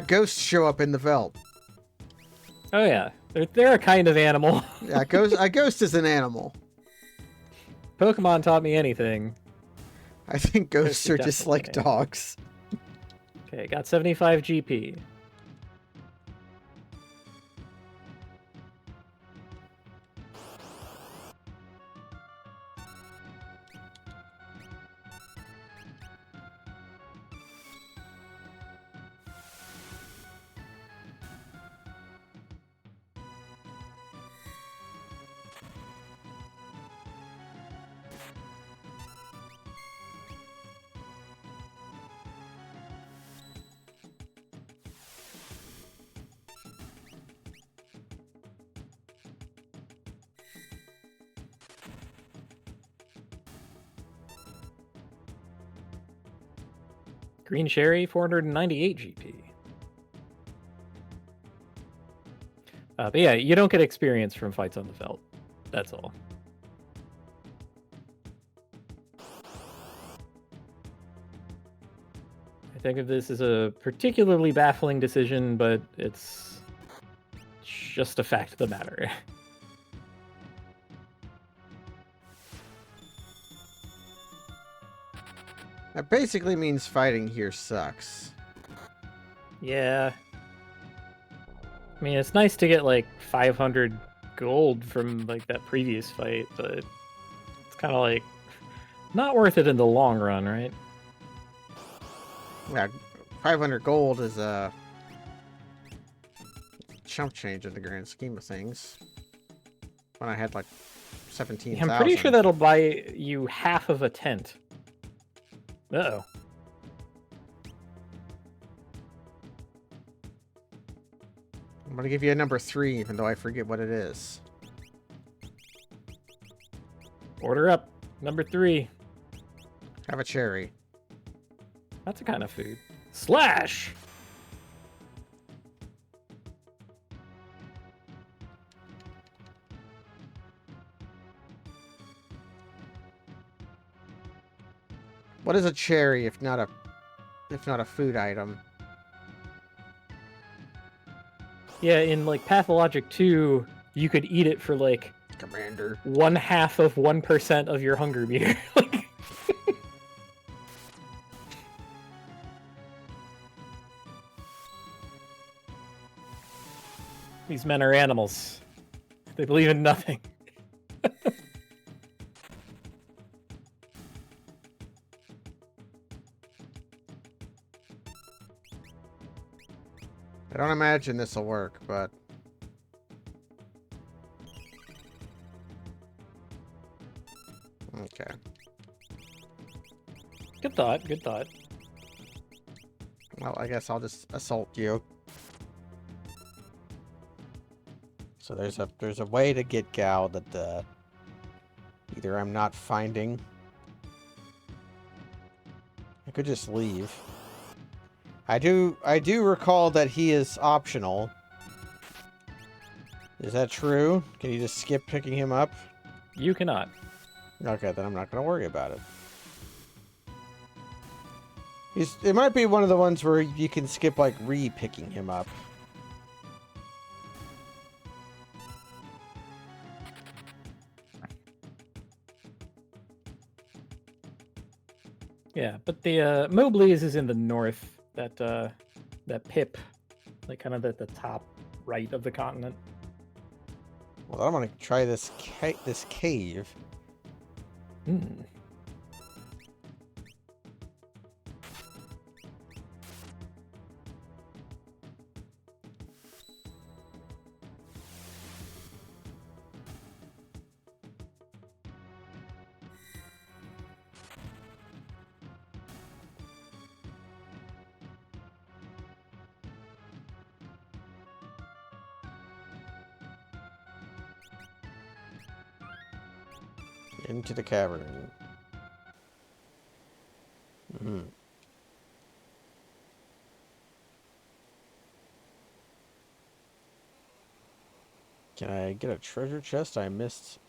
Ghosts show up in the veldt. Oh yeah, they're a kind of animal. Yeah, a ghost is an animal. Pokemon taught me anything. I think ghosts are just like definitely. dogs. Okay, got 75 GP. Green Sherry, 498 GP. But yeah, you don't get experience from fights on the veldt. That's all. I think of this as a particularly baffling decision, but it's just a fact of the matter. That basically means fighting here sucks. Yeah. I mean, it's nice to get like 500 gold from like that previous fight, but it's kind of like not worth it in the long run, right? Yeah, 500 gold is a chump change in the grand scheme of things. When I had like 17,000. Yeah, I'm pretty sure that'll buy you half of a tent. Uh-oh. I'm gonna give you a number 3, even though I forget what it is. Order up. Number 3. Have a cherry. That's a kind of food. Slash! What is a cherry if not a food item? Yeah, in like Pathologic 2, you could eat it for like Commander. 1/2 of 1% of your hunger meter. Like, these men are animals. They believe in nothing. I don't imagine this will work, but... Okay. Good thought, good thought. Well, I guess I'll just assault you. So there's a way to get Gao that either I'm not finding. I could just leave. I do recall that he is optional. Is that true? Can you just skip picking him up? You cannot. Okay, then I'm not going to worry about it. It might be one of the ones where you can skip, like, re-picking him up. Yeah, but the Mobleys is in the north. That pip, like kind of at the top right of the continent. Well, I'm going to try this cave. Hmm. Into the cavern. Hmm. Can I get a treasure chest? I missed.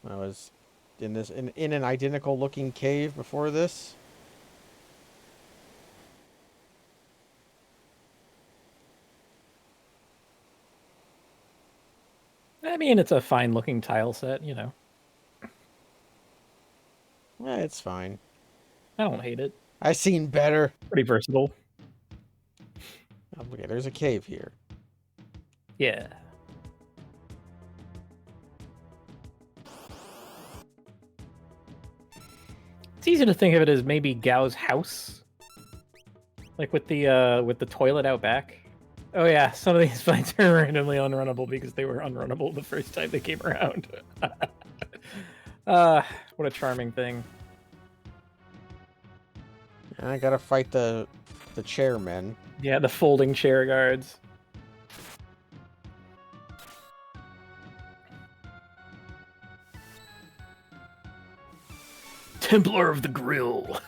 I was in an identical looking cave before this. I mean, it's a fine looking tile set, you know. Yeah, it's fine. I don't hate it. I've seen better. Pretty versatile. Oh, okay, there's a cave here. Yeah. It's easy to think of it as maybe Gao's house. Like with the toilet out back. Oh yeah, some of these fights are randomly unrunnable because they were unrunnable the first time they came around. What a charming thing. And I gotta fight the chairmen. Yeah, the folding chair guards. Templar of the Grill.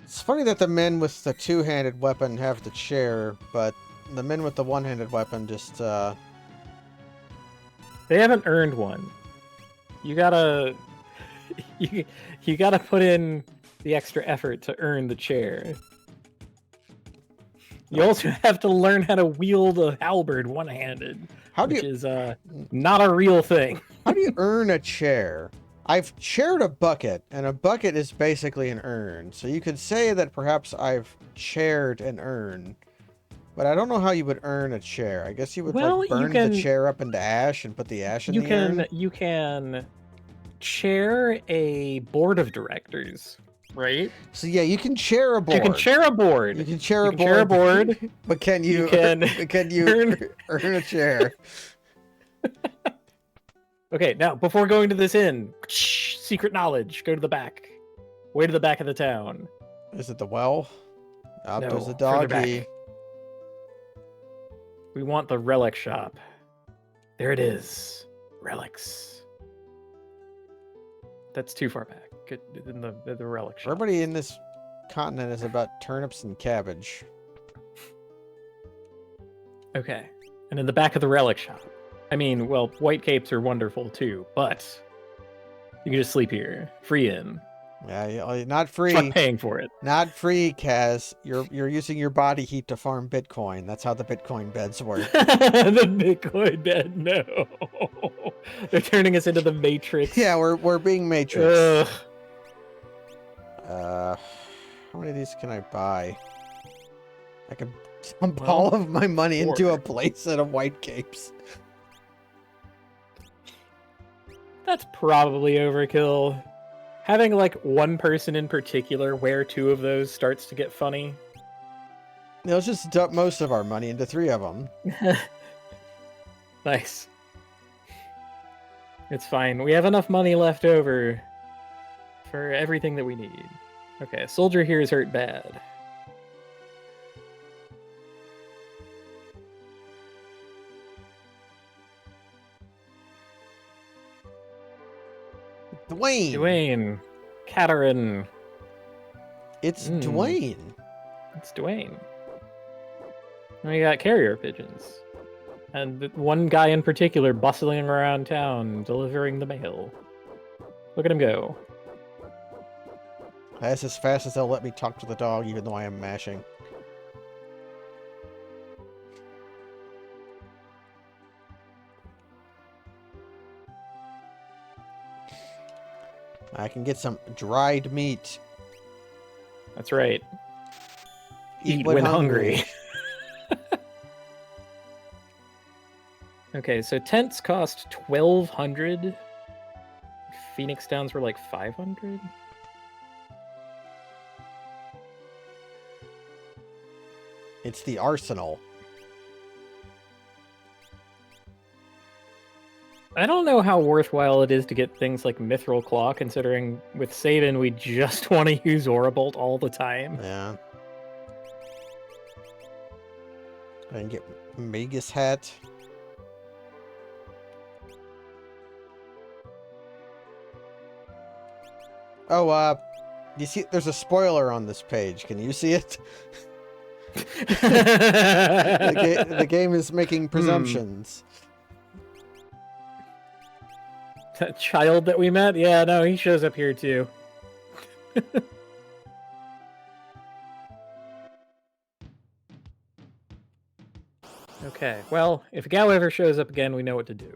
It's funny that the men with the two-handed weapon have the chair, but the men with the one-handed weapon just They haven't earned one. You gotta you gotta put in the extra effort to earn the chair. You also have to learn how to wield a halberd one-handed, which is not a real thing. How do you earn a chair? I've chaired a bucket, and a bucket is basically an urn. So you could say that perhaps I've chaired an urn. But I don't know how you would earn a chair. I guess you would like burn the chair up into ash and put the ash in the urn. You can chair a board of directors, right? So yeah, you can chair a board. You can chair a board. You can chair a board. But can you earn a chair? Okay, now before going to this inn, secret knowledge. Go to the back. Way to the back of the town. Is it the well? Up no, there's the doggy. We want the relic shop. There it is. Relics. That's too far back. Get in the relic shop. Everybody in this continent is about turnips and cabbage. Okay. And in the back of the relic shop. I mean, well, white capes are wonderful too, but you can just sleep here. Free in. Yeah, not free. Fuck paying for it. Not free, Kaz. You're using your body heat to farm Bitcoin. That's how the Bitcoin beds work. The Bitcoin bed, no. They're turning us into the Matrix. Yeah, we're being Matrix. How many of these can I buy? I can dump all of my money into a playset of white capes. That's probably overkill. Having, like, one person in particular wear 2 of those starts to get funny. Let's just dump most of our money into 3 of them. Nice. It's fine. We have enough money left over for everything that we need. Okay, a soldier here is hurt bad. Dwayne. Katerin. It's Dwayne. It's Dwayne. We got carrier pigeons. And one guy in particular bustling around town, delivering the mail. Look at him go. That's as fast as they'll let me talk to the dog, even though I am mashing. I can get some dried meat. That's right. Eat when hungry. Okay, so tents cost 1,200. Phoenix Downs were like 500. It's the arsenal. I don't know how worthwhile it is to get things like Mithril Claw, considering with Sabin we just want to use Aurabolt all the time. Yeah. I can get Magus Hat. Oh, you see, there's a spoiler on this page. Can you see it? The game is making presumptions. That child that we met? Yeah, no, he shows up here too. Okay, well, if Gao ever shows up again, we know what to do.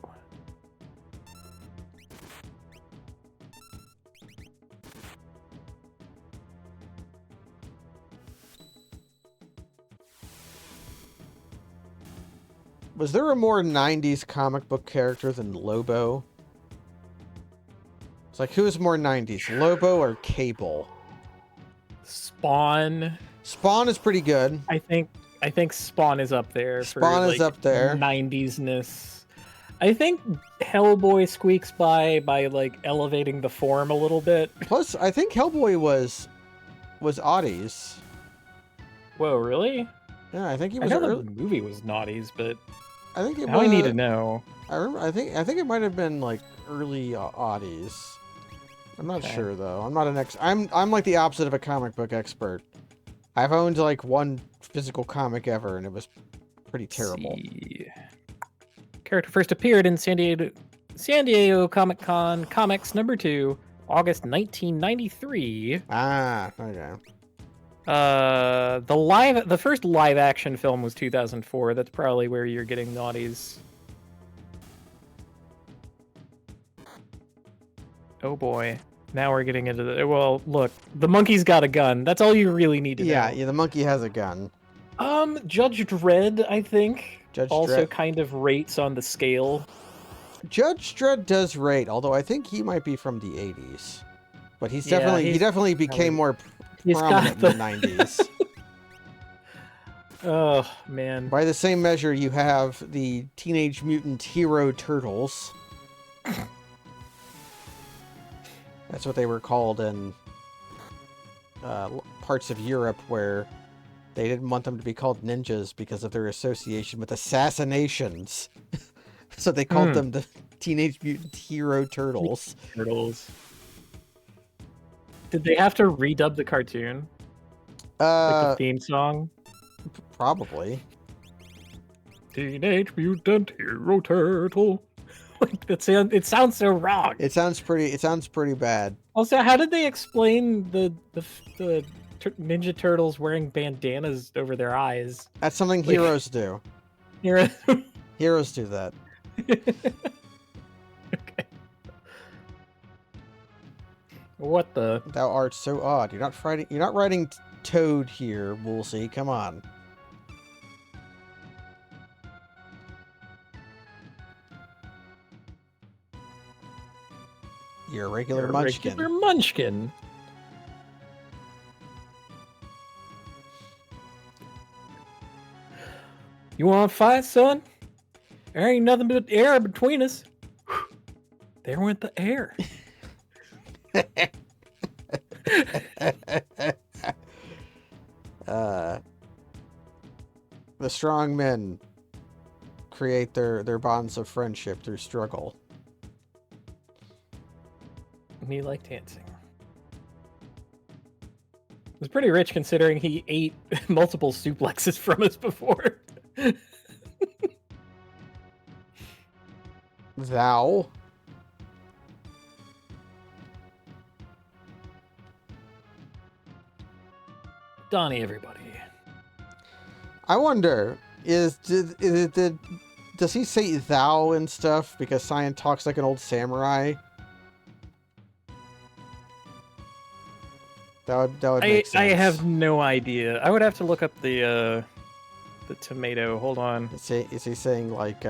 Was there a more 90s comic book character than Lobo? It's like, who's more 90s, Lobo or Cable? Spawn. Spawn is pretty good. I think Spawn is up there. Spawn is up there. 90s-ness. I think Hellboy squeaks by like elevating the form a little bit. Plus, I think Hellboy was oddies. Whoa, really? Yeah, I think he was. I know the movie was naughties, but I think it now was. I need to know. I remember. I think it might have been like early oddies. I'm not sure though. I'm not an I'm like the opposite of a comic book expert. I've owned like one physical comic ever, and it was pretty terrible. Character first appeared in San Diego Comic-Con Comics #2, August 1993. Ah, okay. The first live action film was 2004. That's probably where you're getting Naughty's. Oh boy. Now we're getting into the... Well, look. The monkey's got a gun. That's all you really need to know. Yeah, the monkey has a gun. Judge Dredd, I think, Judge also Dredd. kind of rates on the scale. Judge Dredd does rate, although I think he might be from the 80s. But he Yeah, definitely became more he's prominent got in the 90s. Oh, man. By the same measure, you have the Teenage Mutant Hero Turtles. That's what they were called in parts of Europe where they didn't want them to be called ninjas because of their association with assassinations. So they called them the Teenage Mutant Hero Turtles. Turtles. Did they have to redub the cartoon? Like the theme song? Probably. Teenage Mutant Hero Turtle. Like it sounds so wrong. It sounds pretty bad. Also, how did they explain the Ninja Turtles wearing bandanas over their eyes? That's something heroes do. Heroes do that. Okay. What the? Thou art so odd. You're not writing Toad here, Woolsey. Come on. You're a regular munchkin. Regular munchkin. You want to fight, son? There ain't nothing but air between us. There went the air. The strong men create their bonds of friendship through struggle. Me like dancing. It was pretty rich considering he ate multiple suplexes from us before. Thou? Donnie, everybody. I wonder, does he say thou and stuff because Cyan talks like an old samurai? That would make sense. I have no idea. I would have to look up the tomato. Hold on. Is he saying like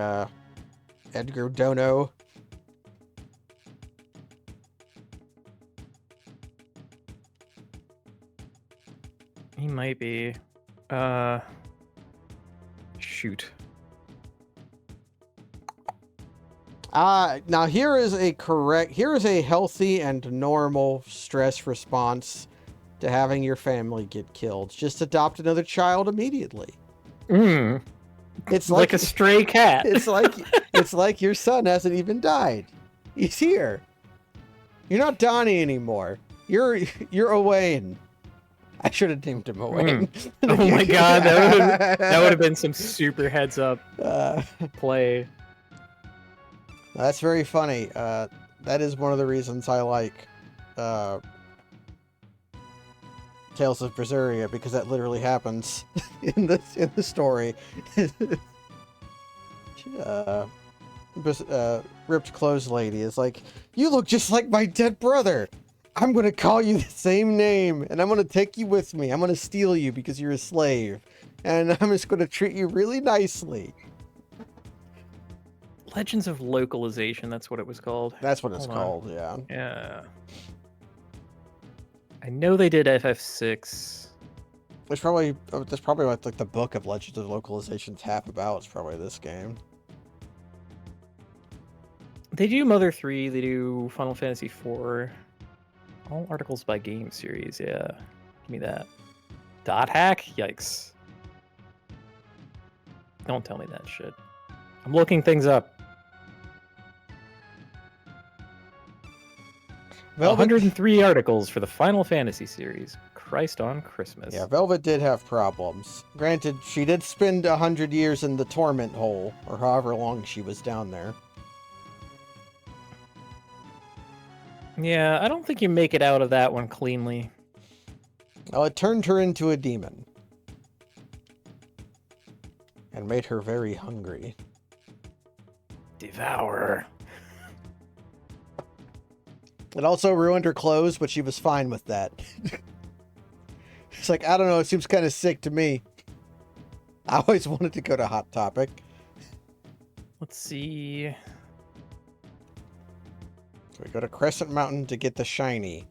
Edgar Dono? He might be. Shoot. Now here is a healthy and normal stress response to having your family get killed. Just adopt another child immediately. It's like a stray cat. It's like your son hasn't even died. He's here. You're not Donnie anymore. You're Owain. I should have named him Owain. Oh my god, that would have been some super heads up play. That's very funny. That is one of the reasons I like Tales of Berseria, because that literally happens in the story. Ripped Clothes Lady is like, you look just like my dead brother. I'm gonna call you the same name, and I'm gonna take you with me. I'm gonna steal you because you're a slave, and I'm just gonna treat you really nicely. Legends of Localization, that's what it was called. That's what it's called, yeah. Yeah. I know they did FF6. That's probably what like the book of Legends of Localization's half about. It's probably this game. They do Mother 3, they do Final Fantasy 4. All articles by game series, yeah. Give me that. Dot hack? Yikes. Don't tell me that shit. I'm looking things up. Velvet. 103 articles for the Final Fantasy series. Christ on Christmas. Yeah, Velvet did have problems. Granted, she did spend 100 years in the torment hole, or however long she was down there. Yeah, I don't think you make it out of that one cleanly. Well, it turned her into a demon. And made her very hungry. Devour. It also ruined her clothes, but she was fine with that. It's like, I don't know, it seems kind of sick to me. I always wanted to go to Hot Topic. Let's see. So we go to Crescent Mountain to get the shiny.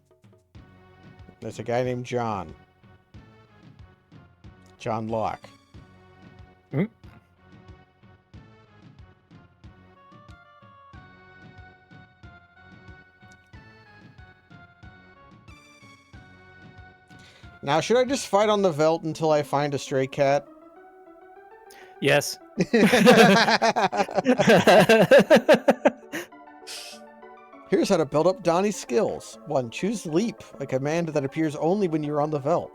There's a guy named John. John Locke. Hmm? Now, should I just fight on the veldt until I find a stray cat? Yes. Here's how to build up Donnie's skills. 1. Choose Leap, a command that appears only when you're on the veldt.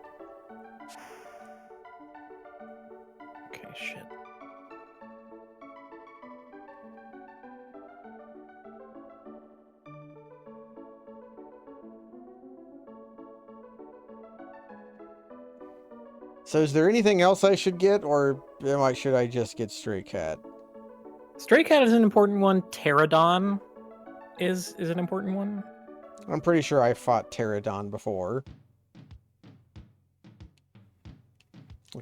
Okay, shit. So is there anything else I should get, or should I just get Stray Cat? Stray Cat is an important one. Pterodon is an important one. I'm pretty sure I fought Pterodon before.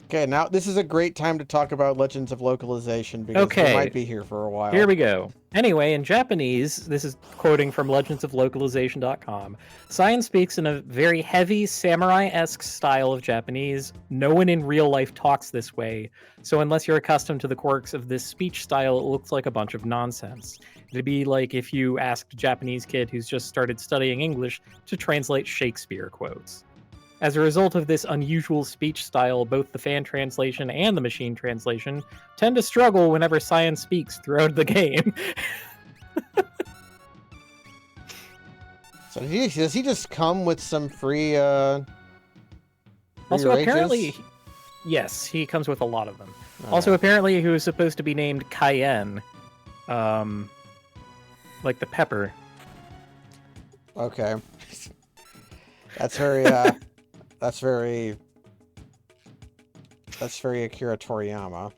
Okay, now this is a great time to talk about Legends of Localization, because we might be here for a while. Here we go. Anyway, in Japanese, this is quoting from legendsoflocalization.com. Cyan speaks in a very heavy, samurai-esque style of Japanese. No one in real life talks this way, so unless you're accustomed to the quirks of this speech style, it looks like a bunch of nonsense. It'd be like if you asked a Japanese kid who's just started studying English to translate Shakespeare quotes. As a result of this unusual speech style, both the fan translation and the machine translation tend to struggle whenever Cyan speaks throughout the game. So does he just come with some free also, rages? Apparently, yes, he comes with a lot of them. Also, Apparently, he was supposed to be named cayenne, like the pepper. Okay, that's very Akira Toriyama.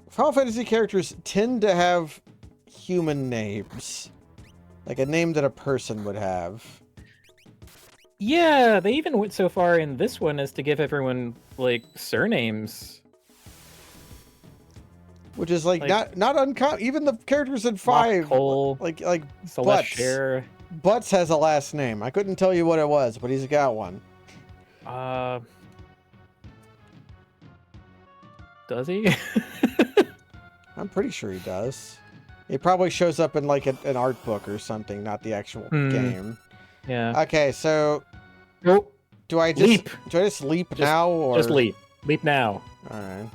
Final Fantasy characters tend to have human names, like a name that a person would have. Yeah, they even went so far in this one as to give everyone like surnames, which is like not uncommon. Even the characters in 5, Cole, like Celeste. Butts has a last name. I couldn't tell you what it was, but he's got one. Does he? I'm pretty sure he does. It probably shows up in like an art book or something, not the actual game. Yeah. Okay, so do I just leap now, or just leap? Leap now. All right.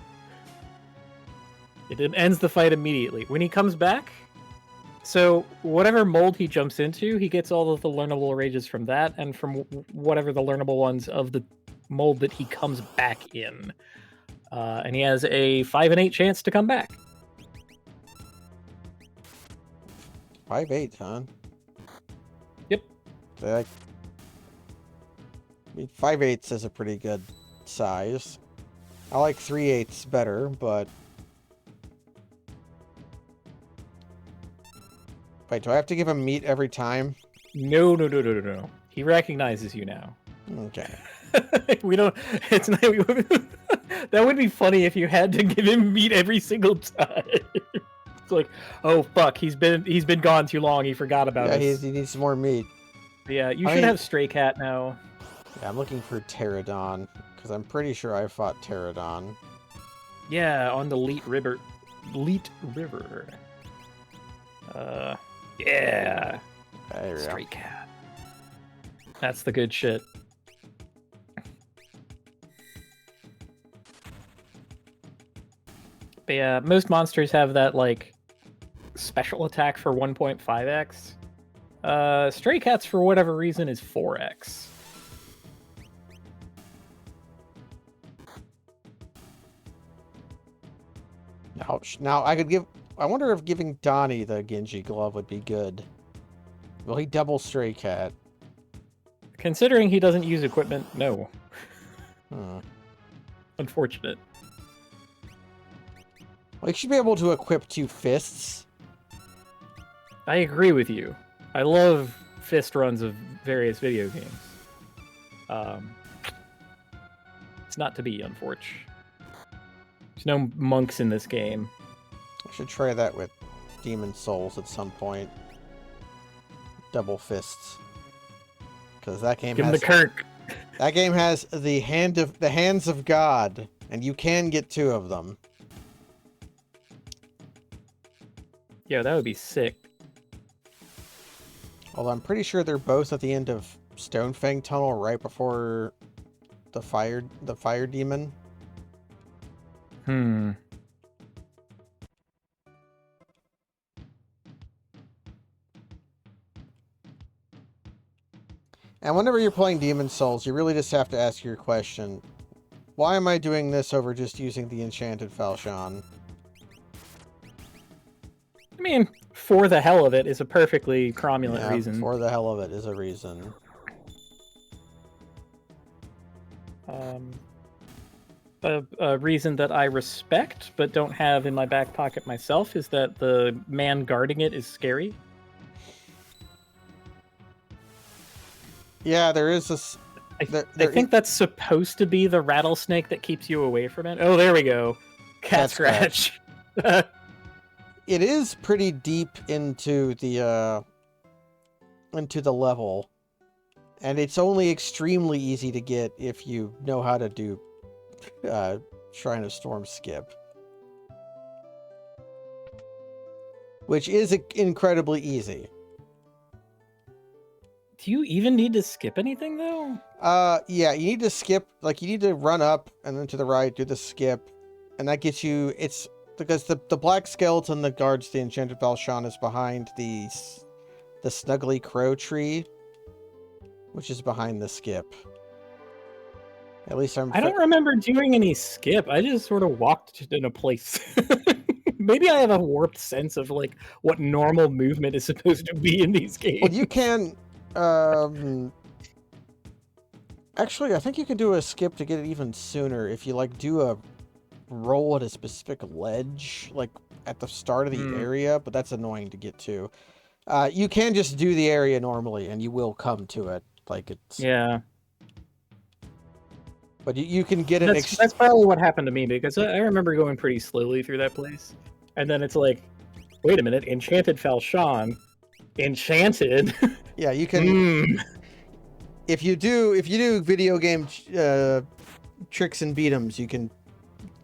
It ends the fight immediately when he comes back. So whatever mold he jumps into, he gets all of the learnable rages from that, and from whatever the learnable ones of the mold that he comes back in. And he has a 5 in 8 chance to come back. 5/8, huh? Yep. I mean, 5/8 is a pretty good size. I like 3/8 better, but... Wait, do I have to give him meat every time? No. He recognizes you now. Okay. We don't... It's not... That would be funny if you had to give him meat every single time. It's like, oh fuck, he's been gone too long. He forgot about us. Yeah, he needs some more meat. Yeah, you should have Stray Cat now. Yeah, I'm looking for Pterodon, because I'm pretty sure I fought Pterodon. Yeah, on the Leet River. Yeah. There we go. Stray Cat. That's the good shit. But yeah, most monsters have that, like, special attack for 1.5x. Stray Cats, for whatever reason, is 4x. Now I could give. I wonder if giving Donnie the Genji glove would be good. Will he double Stray Cat? Considering he doesn't use equipment, no. Hmm. Unfortunate. Well, he should be able to equip 2 fists. I agree with you. I love fist runs of various video games. It's not to be, unfortunately. There's no monks in this game. I should try that with Demon Souls at some point. Double fists. Because that game Give him has the Kirk. that game has the hands of God, and you can get 2 of them. Yeah, that would be sick. Well, I'm pretty sure they're both at the end of Stonefang Tunnel right before the fire demon. Hmm. And whenever you're playing Demon Souls, you really just have to ask your question, why am I doing this over just using the Enchanted Falchion? I mean, for the hell of it is a perfectly cromulent reason. For the hell of it is a reason. A reason that I respect but don't have in my back pocket myself is that the man guarding it is scary. Yeah, there is this. I think that's supposed to be the rattlesnake that keeps you away from it. Oh, there we go. Cat scratch. It is pretty deep into the level, and it's only extremely easy to get if you know how to do Shrine of Storm skip, which is incredibly easy. Do you even need to skip anything though? Yeah, you need to skip, like you need to run up and then to the right, do the skip, and that gets you, it's because the black skeleton that guards the Enchanted Falchion is behind the Snuggly Crow tree, which is behind the skip. At least I don't remember doing any skip. I just sort of walked in a place. Maybe I have a warped sense of like what normal movement is supposed to be in these games. Well, you can. Actually, I think you can do a skip to get it even sooner if you like do a roll at a specific ledge, like at the start of the area, but that's annoying to get to. You can just do the area normally, and you will come to it. Like it's but you can get it. That's probably what happened to me because I remember going pretty slowly through that place, and then it's like, wait a minute, Enchanted Falchion, enchanted. Yeah, you can. If you do video game tricks and beat'ems, you can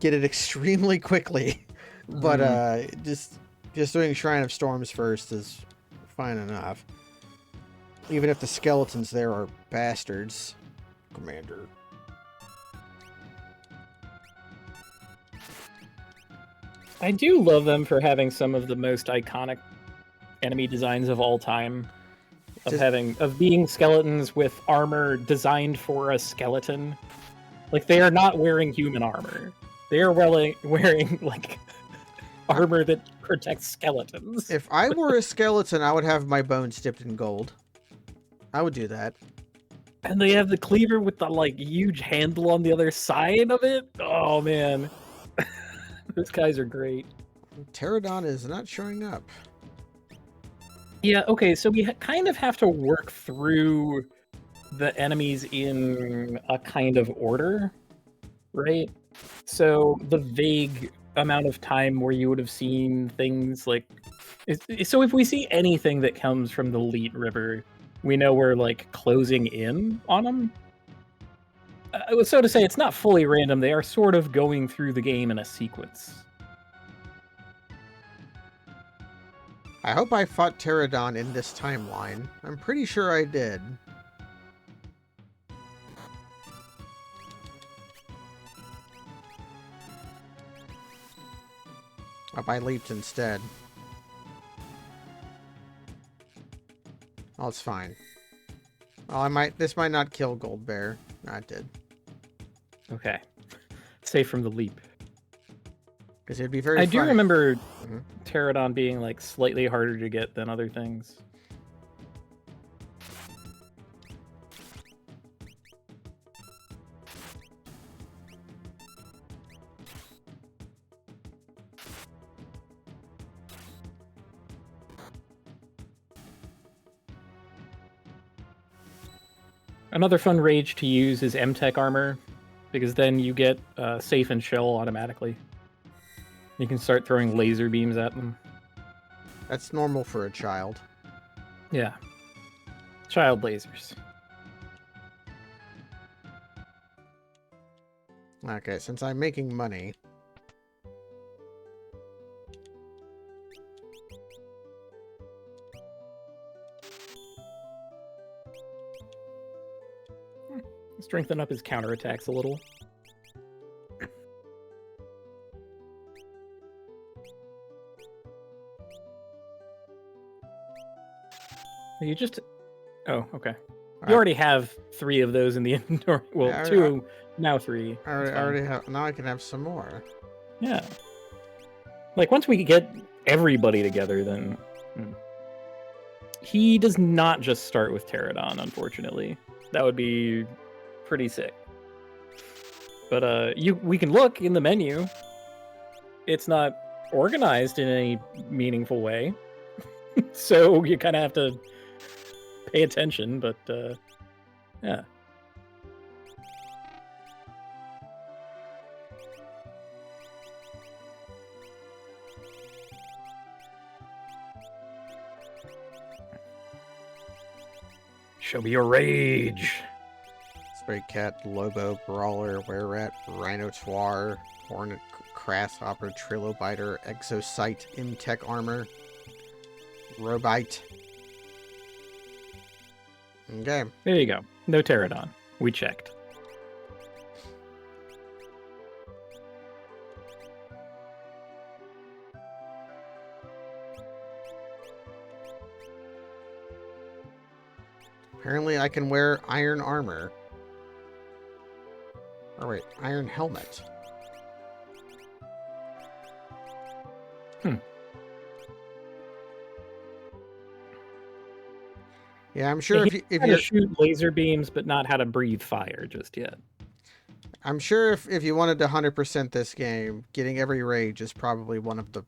get it extremely quickly. But just doing Shrine of Storms first is fine enough. Even if the skeletons there are bastards, Commander. I do love them for having some of the most iconic enemy designs of all time. Of being skeletons with armor designed for a skeleton. Like, they are not wearing human armor. They are wearing like armor that protects skeletons. If I were a skeleton, I would have my bones dipped in gold. I would do that. And they have the cleaver with the like huge handle on the other side of it. Oh man. Those guys are great. Pterodon is not showing up. Yeah, okay, so we kind of have to work through the enemies in a kind of order, right? So the vague amount of time where you would have seen things like... So if we see anything that comes from the Leet River, we know we're, like, closing in on them. So to say, it's not fully random. They are sort of going through the game in a sequence. I hope I fought Pterodon in this timeline. I'm pretty sure I did. I leaped instead. Oh, it's fine. Well, this might not kill Gold Bear. No, it did. Okay. Safe from the leap. Because it'd be very I do funny. remember Mhm. Pterodon being like slightly harder to get than other things. Another fun rage to use is M-Tech armor, because then you get safe and shell automatically. You can start throwing laser beams at them. That's normal for a child. Yeah. Child lasers. Okay, since I'm making money... Strengthen up his counterattacks a little. You just... Oh, okay. You already have 3 of those in the inventory. Well, Yeah, 2, now 3. I already have... Now I can have some more. Yeah. Like, once we get everybody together, then... He does not just start with Pterodon, unfortunately. That would be pretty sick. But we can look in the menu. It's not organized in any meaningful way. So you kind of have to pay attention, but yeah. Show me your rage. Stray Cat, Lobo, Brawler, Were-Rat, Rhinotaur, Hornet, Grasshopper, Trilobiter, Exocyte, M-Tech Armor, Robite. Okay. There you go. No Pterodon. We checked. Apparently I can wear iron armor. Or wait, iron helmet. Yeah, I'm sure He if how you to shoot laser beams, but not how to breathe fire just yet. I'm sure if you wanted to 100% this game, getting every rage is probably one of the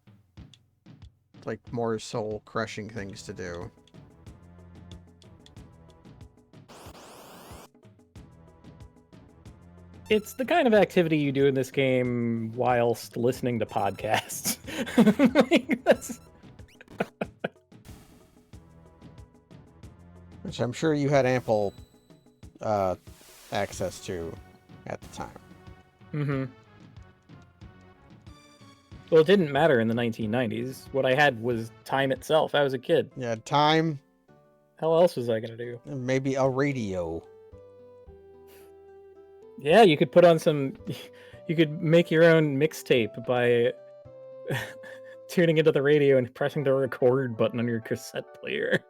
like more soul crushing things to do. It's the kind of activity you do in this game whilst listening to podcasts. Like, Which I'm sure you had ample access to at the time. Mm-hmm. Well, it didn't matter in the 1990s. What I had was time itself. I was a kid. Yeah, time. How else was I going to do? And maybe a radio. Yeah, you could put on some... You could make your own mixtape by tuning into the radio and pressing the record button on your cassette player.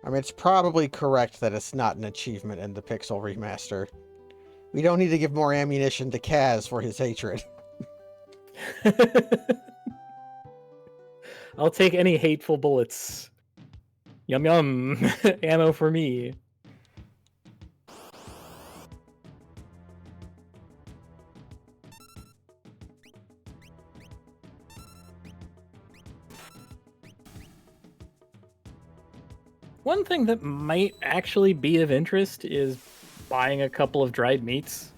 I mean, it's probably correct that it's not an achievement in the Pixel remaster. We don't need to give more ammunition to Kaz for his hatred. I'll take any hateful bullets. Yum yum. Ammo for me. One thing that might actually be of interest is buying a couple of dried meats.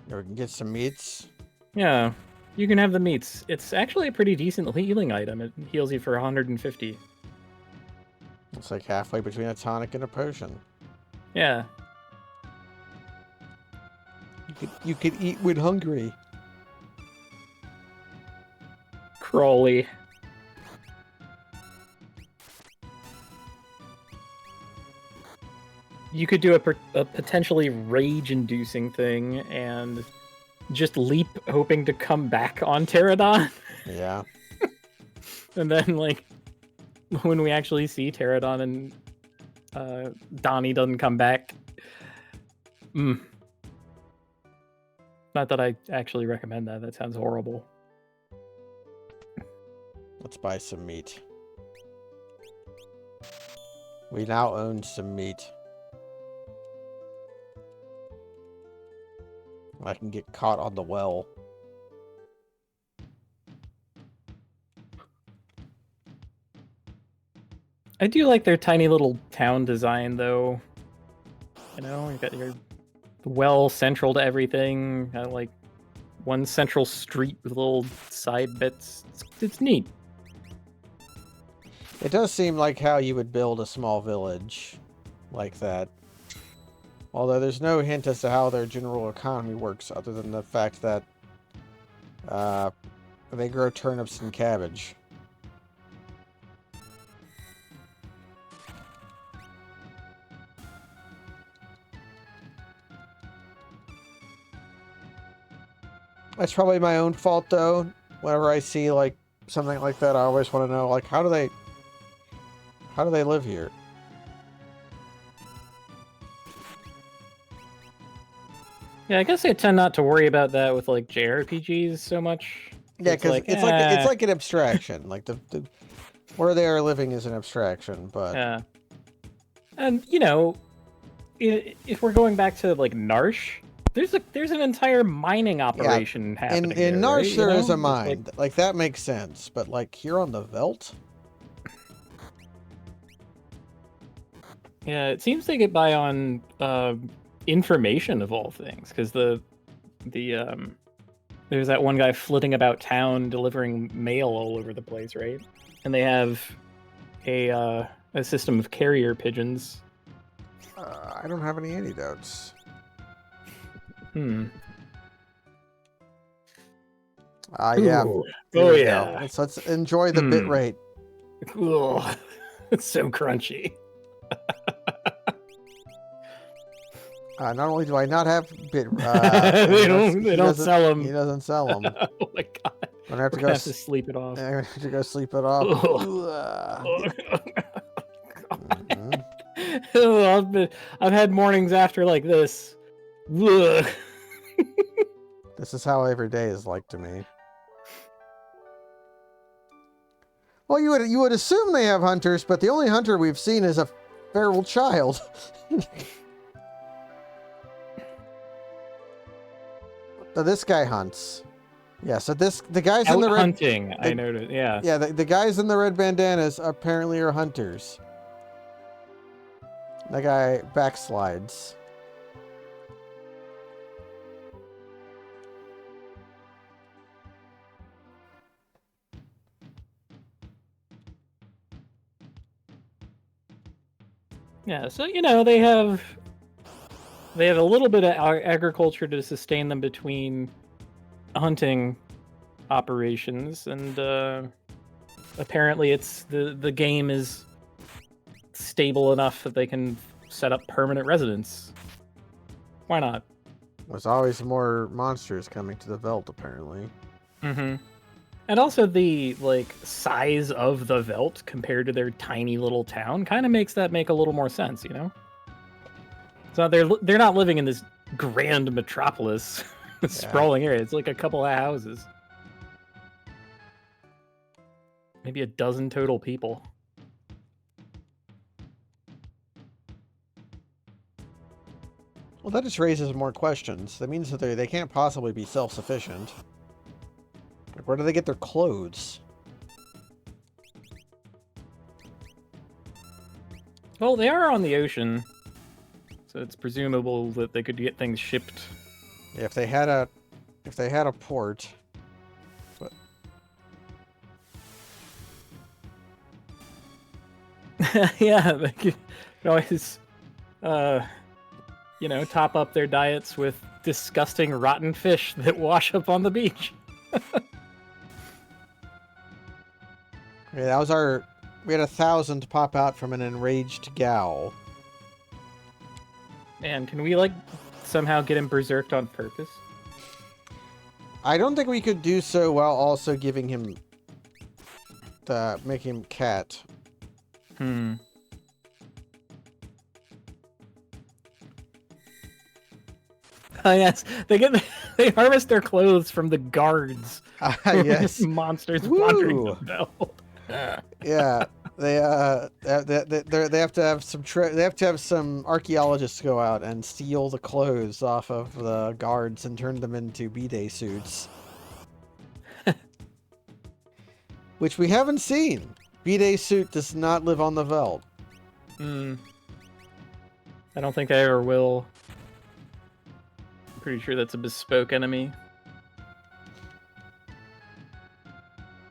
Or we can get some meats. Yeah, you can have the meats. It's actually a pretty decent healing item. It heals you for 150. It's like halfway between a tonic and a potion. Yeah. You could eat when hungry. Crawley. You could do a potentially rage-inducing thing and just leap hoping to come back on Pterodon. Yeah. And then, like, when we actually see Pterodon and Donnie doesn't come back. Not that I actually recommend that. That sounds horrible. Let's buy some meat. We now own some meat. I can get caught on the well. I do like their tiny little town design, though. You know, you got your well central to everything. Like one central street with little side bits. It's neat. It does seem like how you would build a small village like that. Although there's no hint as to how their general economy works other than the fact that they grow turnips and cabbage. That's probably my own fault, though. Whenever I see like something like that, I always want to know, like, how do they live here? Yeah, I guess I tend not to worry about that with like JRPGs so much. Yeah, because it's like an abstraction. Like the where they are living is an abstraction, but yeah. And you know, if we're going back to like Narsh, there's an entire mining operation happening. In Narsh, right? there is a mine. Like that makes sense, but like here on the Veldt. Yeah, it seems they get by on information of all things, because there's that one guy flitting about town delivering mail all over the place, right? And they have a system of carrier pigeons. I don't have any antidotes. Yeah. Oh yeah. Let's enjoy the bit rate. Cool. It's so crunchy. Not only do I not have bit, they don't sell them. He doesn't sell them. Oh my god! I'm gonna have to sleep it off. I'm gonna have to go sleep it off. I've had mornings after like this. This is how every day is like to me. Well, you would assume they have hunters, but the only hunter we've seen is a feral child. So this guy hunts. Yeah, so the guys in the red hunting. I noticed. Yeah. Yeah, the guys in the red bandanas apparently are hunters. That guy backslides. Yeah, so you know they have a little bit of agriculture to sustain them between hunting operations, and apparently it's the game is stable enough that they can set up permanent residence. Why not? There's always more monsters coming to the Veldt, apparently. Mm-hmm. And also the like size of the Veldt compared to their tiny little town kind of makes that make a little more sense, you know? So they're not living in this grand metropolis, sprawling area. It's like a couple of houses, maybe a dozen total people. Well, that just raises more questions. That means that they can't possibly be self-sufficient. Like, where do they get their clothes? Well, they are on the ocean, so it's presumable that they could get things shipped. Yeah, if they had a port. But yeah, they could always, you know, top up their diets with disgusting rotten fish that wash up on the beach. yeah, that was we had 1,000 pop out from an enraged gal. Man, can we like somehow get him berserked on purpose? I don't think we could do so while also giving him make him cat. Hmm. Oh yes, they harvest their clothes from the guards. Yes. Monsters wandering Woo! the belt. Yeah, they have to have they have to have some archaeologists go out and steal the clothes off of the guards and turn them into B-Day suits, which we haven't seen. B-Day suit does not live on the Veldt. Hmm. I don't think I ever will. I'm pretty sure that's a bespoke enemy.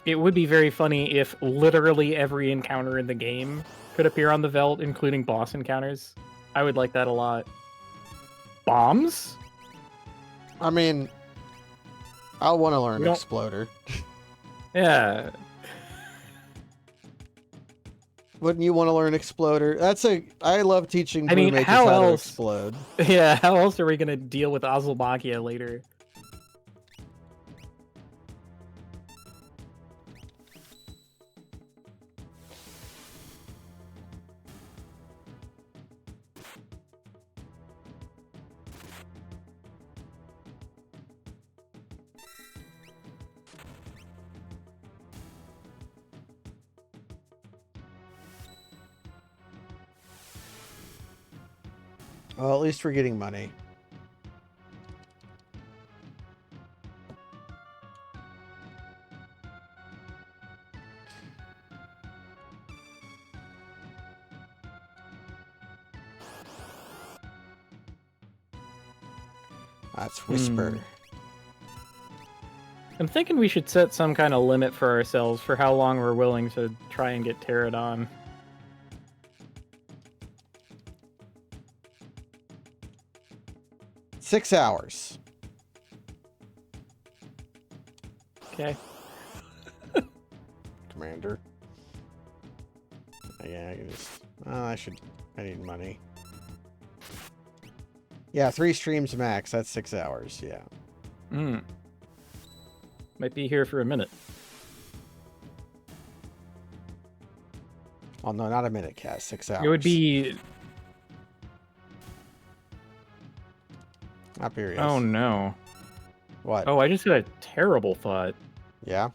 It would be very funny if literally every encounter in the game could appear on the Veldt, including boss encounters. I would like that a lot. Bombs? I mean, I'll want to learn We don't- Exploder. Yeah. Wouldn't you want to learn Exploder? I love teaching I blue mean, mages how how to else? explode. Yeah, how else are we gonna deal with Ozylbakia later? Well, at least we're getting money. That's Whisper. I'm thinking we should set some kind of limit for ourselves for how long we're willing to try and get Pterodon. Six hours. Okay. Commander. Yeah, I can just... I need money. Yeah, 3 streams max. That's 6 hours, yeah. Might be here for a minute. Oh, no, not a minute, Cass. 6 hours. It would be... Up here he is. Oh, no. What? Oh, I just got a terrible thought. Yeah?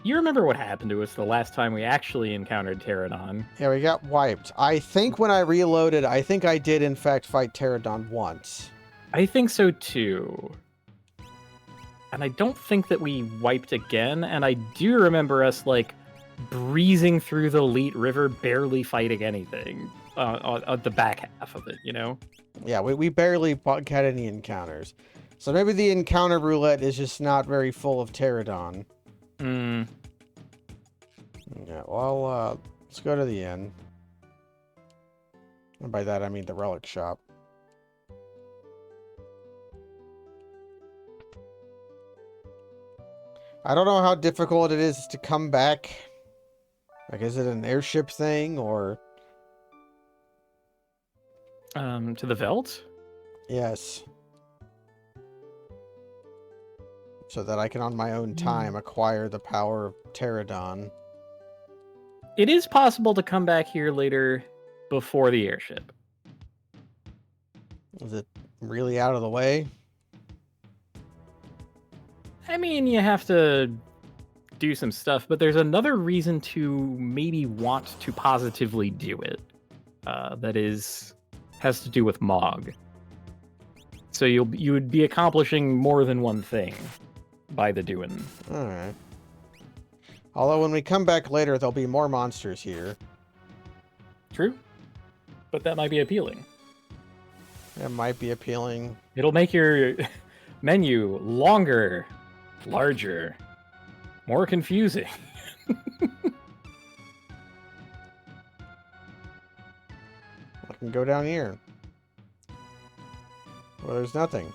You remember what happened to us the last time we actually encountered Pterodon? Yeah, we got wiped. I think when I reloaded, I think I did, in fact, fight Pterodon once. I think so, too. And I don't think that we wiped again, and I do remember us, like, breezing through the Leet River, barely fighting anything on the back half of it, you know? Yeah, we barely had any encounters. So maybe the encounter roulette is just not very full of Pterodon. Hmm. Yeah, well, let's go to the inn. And by that, I mean the relic shop. I don't know how difficult it is to come back. Like, is it an airship thing, or... To the Veldt? Yes. So that I can, on my own time, acquire the power of Pterodon. It is possible to come back here later before the airship. Is it really out of the way? I mean, you have to do some stuff, but there's another reason to maybe want to positively do it. Has to do with Mog. So you would be accomplishing more than one thing by the doing. Alright. Although when we come back later, there'll be more monsters here. True. But that might be appealing. It might be appealing. It'll make your menu longer, larger, more confusing. I can go down here. Well, there's nothing.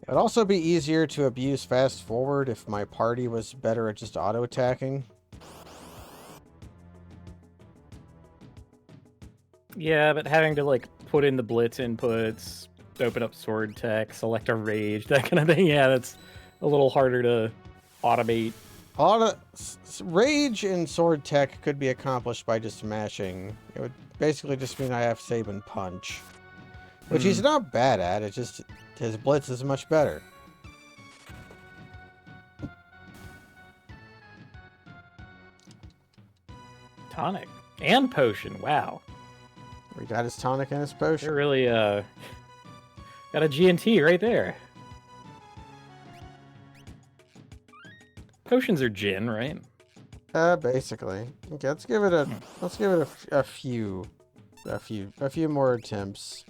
It'd also be easier to abuse fast forward if my party was better at just auto attacking. Yeah, but having to like put in the blitz inputs, open up sword tech, select a rage, that kind of thing. Yeah, that's a little harder to automate. Rage and sword tech could be accomplished by just mashing. It would basically just mean I have Saban punch, which he's not bad at. It's just his blitz is much better. Tonic and potion. Wow, We got his tonic and his potion. they're really got a G&T right there. Potions are gin, right? Basically. Okay, let's give it a few more attempts.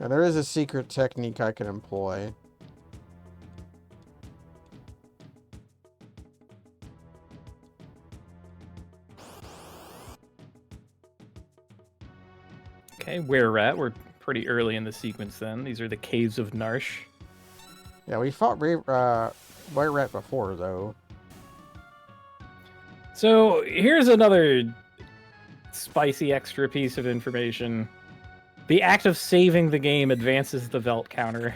And there is a secret technique I can employ. Okay, Were Rat. We're pretty early in the sequence then. These are the Caves of Narsh. Yeah, we fought White Rat before, though. So here's another spicy extra piece of information. The act of saving the game advances the Velt counter.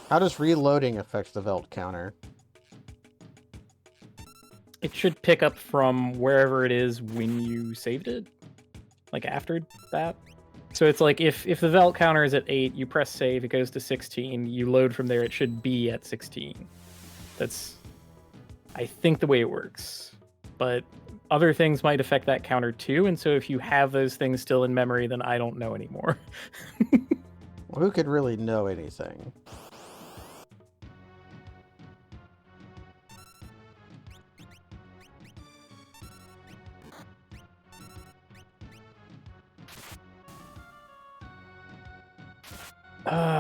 How does reloading affect the Velt counter? It should pick up from wherever it is when you saved it, like after that. So it's like if the Velt counter is at 8, you press save, it goes to 16, you load from there, it should be at 16. That's, I think, the way it works. But other things might affect that counter too, and so if you have those things still in memory, then I don't know anymore. Well, who could really know anything?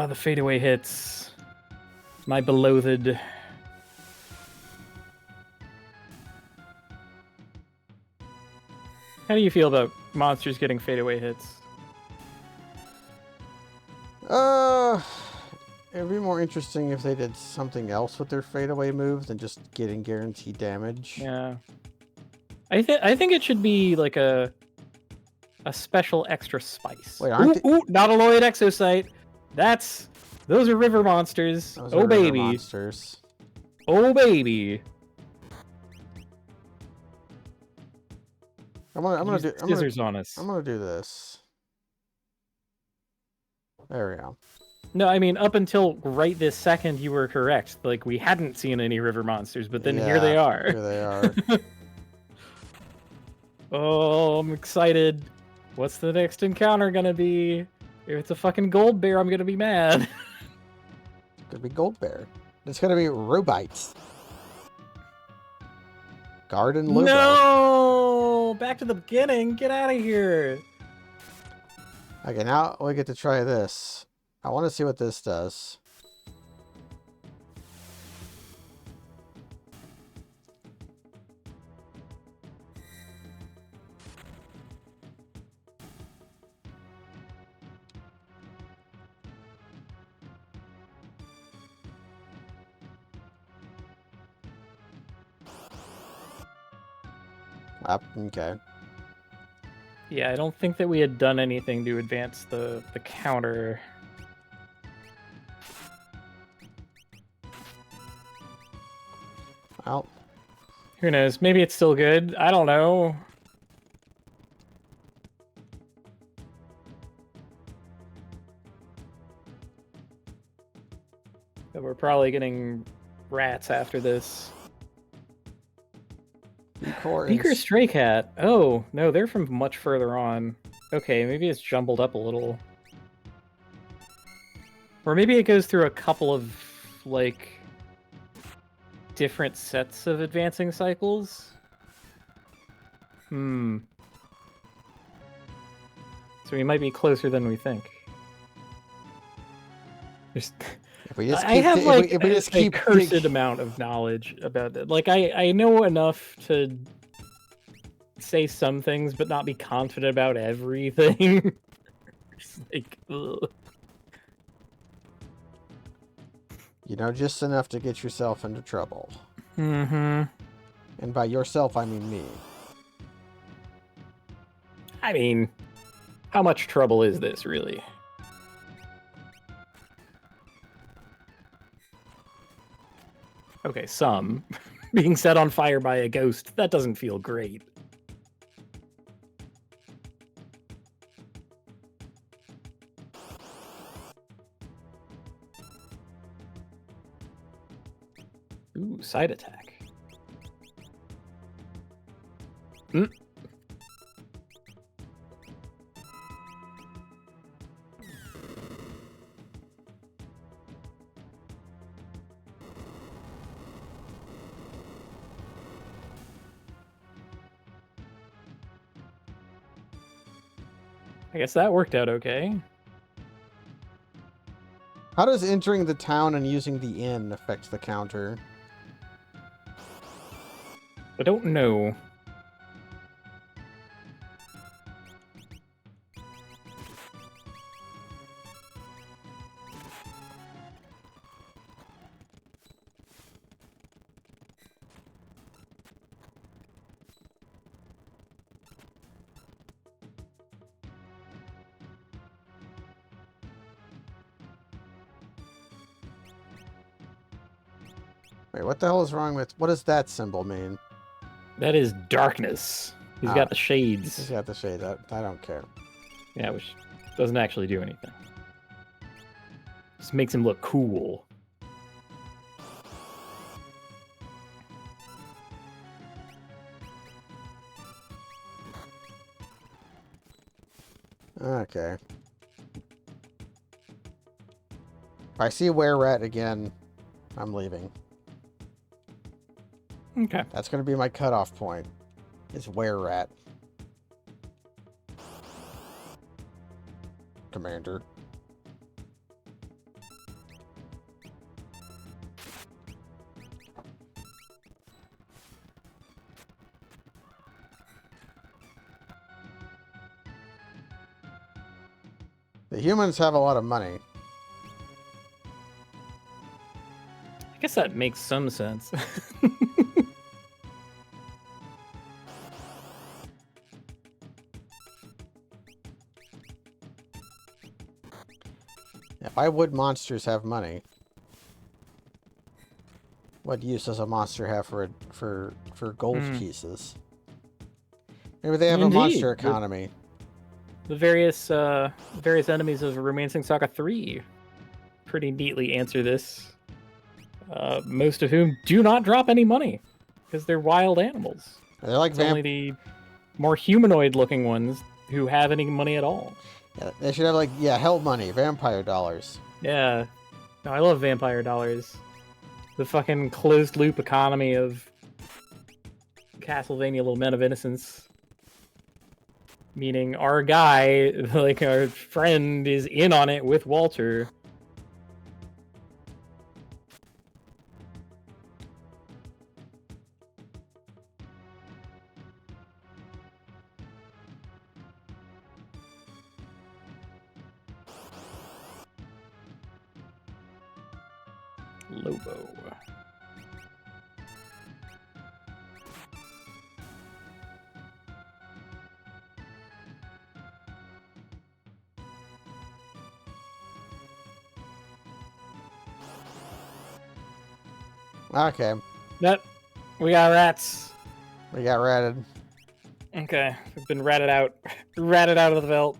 The fadeaway hits. My beloved. How do you feel about monsters getting fadeaway hits? It'd be more interesting if they did something else with their fadeaway move than just getting guaranteed damage. Yeah. I think it should be like a special extra spice. Wait, aren't ooh, Nautiloid Exocyte. Those are river monsters. Those Oh are river baby. monsters. Oh baby. I'm gonna do scissors on us. I'm gonna do this. There we go. No, I mean up until right this second you were correct. Like we hadn't seen any river monsters, but then here they are. Here they are. Oh, I'm excited. What's the next encounter gonna be? If it's a fucking gold bear, I'm gonna be mad. Could be Gold Bear. It's gonna be Robites. Garden Lobo. No! Back to the beginning. Get out of here. Okay, now we get to try this. I want to see what this does. Okay. Yeah, I don't think that we had done anything to advance the counter. Well, Who knows? Maybe it's still good. I don't know. But we're probably getting rats after this. Beaker Stray Cat. Oh, no, they're from much further on. Okay, maybe it's jumbled up a little. Or maybe it goes through a couple of, like, different sets of advancing cycles. So we might be closer than we think. Just, If we just I keep, have like if we just a keep cursed amount of knowledge about it. Like I know enough to say some things, but not be confident about everything. Just like, ugh. you know, just enough to get yourself into trouble. Mm-hmm. And by yourself, I mean me. I mean, how much trouble is this, really? Okay, some. Being set on fire by a ghost, that doesn't feel great. Ooh, side attack. Mm. I guess that worked out okay. How does entering the town and using the inn affect the counter? I don't know. Wait, what the hell is wrong with... What does that symbol mean? That is darkness. He's got the shades. He's got the shades. I don't care. Yeah, which doesn't actually do anything. Just makes him look cool. Okay. If I see Were-Rat again, I'm leaving. Okay. That's going to be my cutoff point. Is Were-Rat. Commander. The humans have a lot of money. I guess that makes some sense. Why would monsters have money? What use does a monster have for gold pieces? Maybe they have a monster economy. The various enemies of Romancing Saga 3 pretty neatly answer this. Most of whom do not drop any money because they're wild animals. They're like it's only the more humanoid-looking ones who have any money at all. Yeah, they should have like hell money, vampire dollars. Yeah, no, I love vampire dollars. The fucking closed-loop economy of Castlevania: Lament of Innocence. Meaning our guy, like our friend, is in on it with Walter. Lobo. Okay. Yep. We got rats. We got ratted. Okay. We've been ratted out. Ratted out of the belt.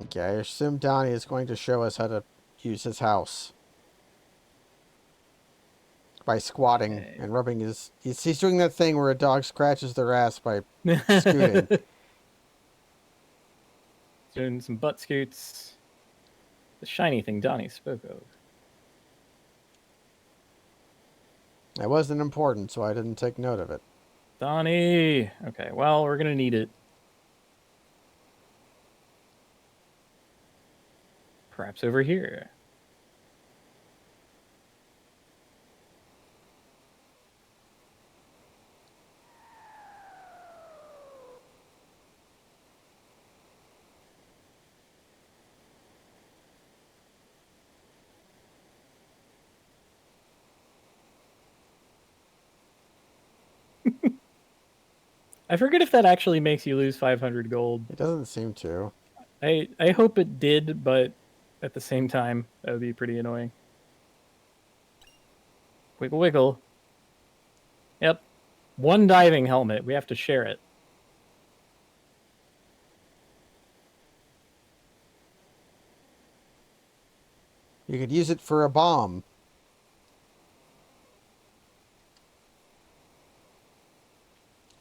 Okay, I assume Donnie is going to show us how to use his house. By squatting and rubbing his... He's doing that thing where a dog scratches their ass by scooting. Doing some butt scoots. The shiny thing Donnie spoke of. It wasn't important, so I didn't take note of it. Donnie! Okay, well, we're gonna need it. Perhaps over here. I forget if that actually makes you lose 500 gold. It doesn't seem to. I hope it did, but at the same time, that would be pretty annoying. Wiggle wiggle. Yep. One diving helmet. We have to share it. You could use it for a bomb.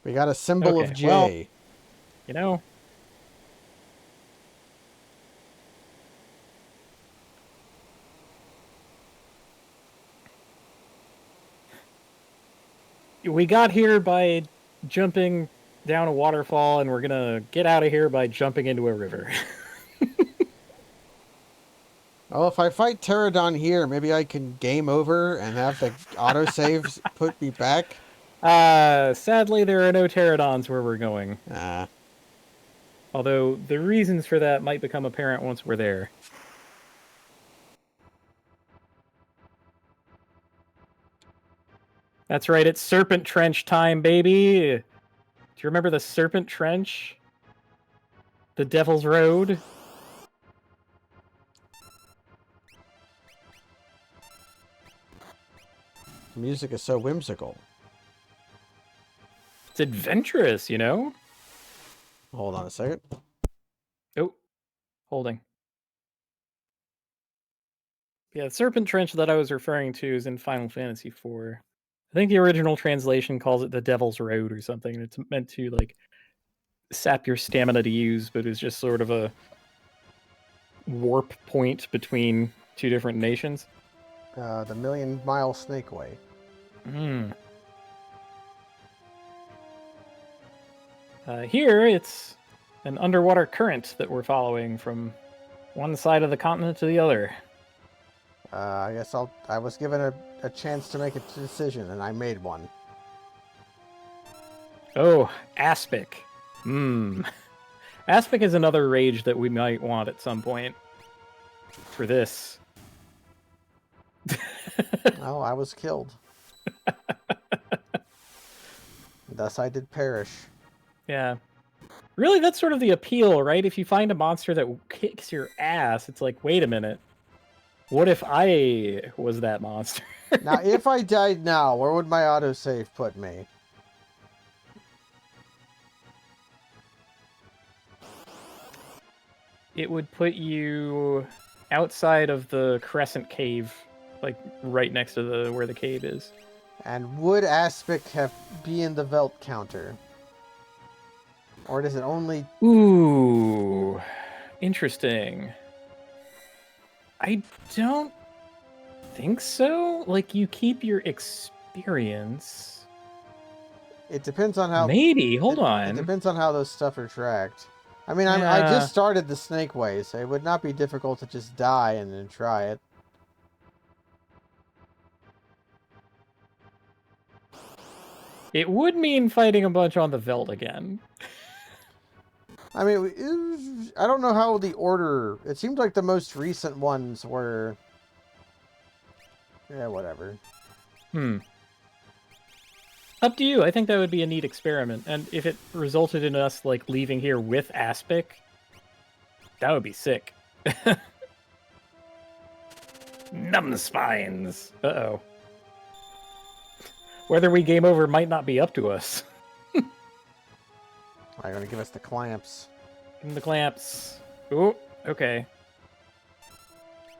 We got a symbol Okay, of J. well, you know, we got here by jumping down a waterfall, and we're gonna get out of here by jumping into a river. Well, if I fight Pterodon here, maybe I can game over and have the autosaves put me back. Sadly, there are no pterodons where we're going. Ah. Although the reasons for that might become apparent once we're there. That's right, it's Serpent Trench time, baby! Do you remember the Serpent Trench? The Devil's Road? The music is so whimsical. It's adventurous, you know? Hold on a second. Oh, holding. Yeah, the Serpent Trench that I was referring to is in Final Fantasy IV. I think the original translation calls it the Devil's Road or something. It's meant to, like, sap your stamina to use, but it's just sort of a warp point between two different nations. The Million Mile Snake Way. Here, it's an underwater current that we're following from one side of the continent to the other. I guess I was given a chance to make a decision, and I made one. Oh, Aspic. Aspic is another rage that we might want at some point. For this. Well, I was killed. Thus I did perish. Yeah. Really, that's sort of the appeal, right? If you find a monster that kicks your ass, it's like, wait a minute. What if I was that monster? Now, if I died now, where would my autosave put me? It would put you outside of the Crescent Cave, like right next to where the cave is. And would Aspic be in the Velt counter? Or does it only... Ooh, interesting. I don't think so. Like, you keep your experience. It depends on how... Maybe, hold on. It depends on how those stuff are tracked. I mean, I Yeah. just started the Snake Way, so it would not be difficult to just die and then try it. It would mean fighting a bunch on the Veld again. I mean, I don't know how the order... It seemed like the most recent ones were... Yeah, whatever. Up to you. I think that would be a neat experiment. And if it resulted in us, like, leaving here with Aspic, that would be sick. Numb spines. Uh-oh. Whether we game over might not be up to us. Are you going to give us the clamps? Give him the clamps. Oh, okay.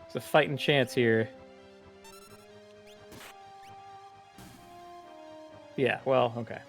It's a fighting chance here. Yeah, well, okay.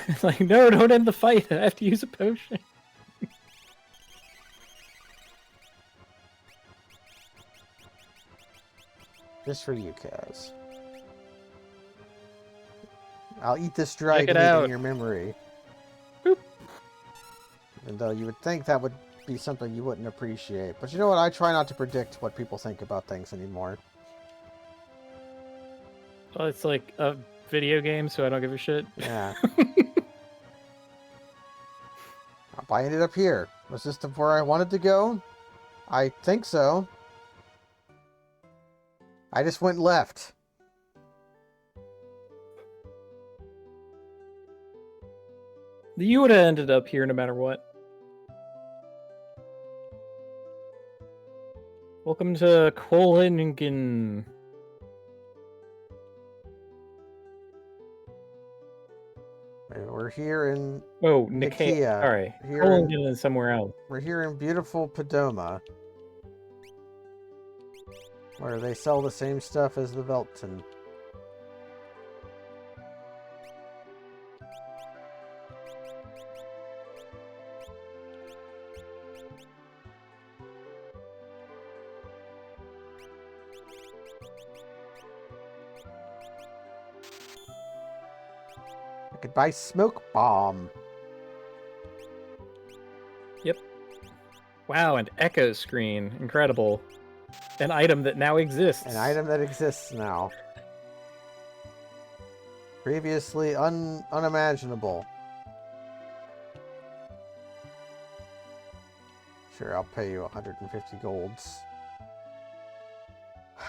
It's like, no, don't end the fight. I have to use a potion. Just for you, Kaz. I'll eat this dried Check it meat out. in your memory. Boop. Even though you would think that would be something you wouldn't appreciate. But you know what? I try not to predict what people think about things anymore. Well, it's like a video game, so I don't give a shit. Yeah. I ended up here. Was this where I wanted to go? I think so. I just went left. You would have ended up here no matter what. Welcome to Kolingen. We're here in Oh, Nicaea. Nicaea. Sorry. Here Kolingen is somewhere else. We're here in beautiful Podoma, where they sell the same stuff as the Velton. I could buy smoke bomb. Yep. Wow, an echo screen. Incredible. An item that now exists. An item that exists now. Previously unimaginable. Sure, I'll pay you 150 golds.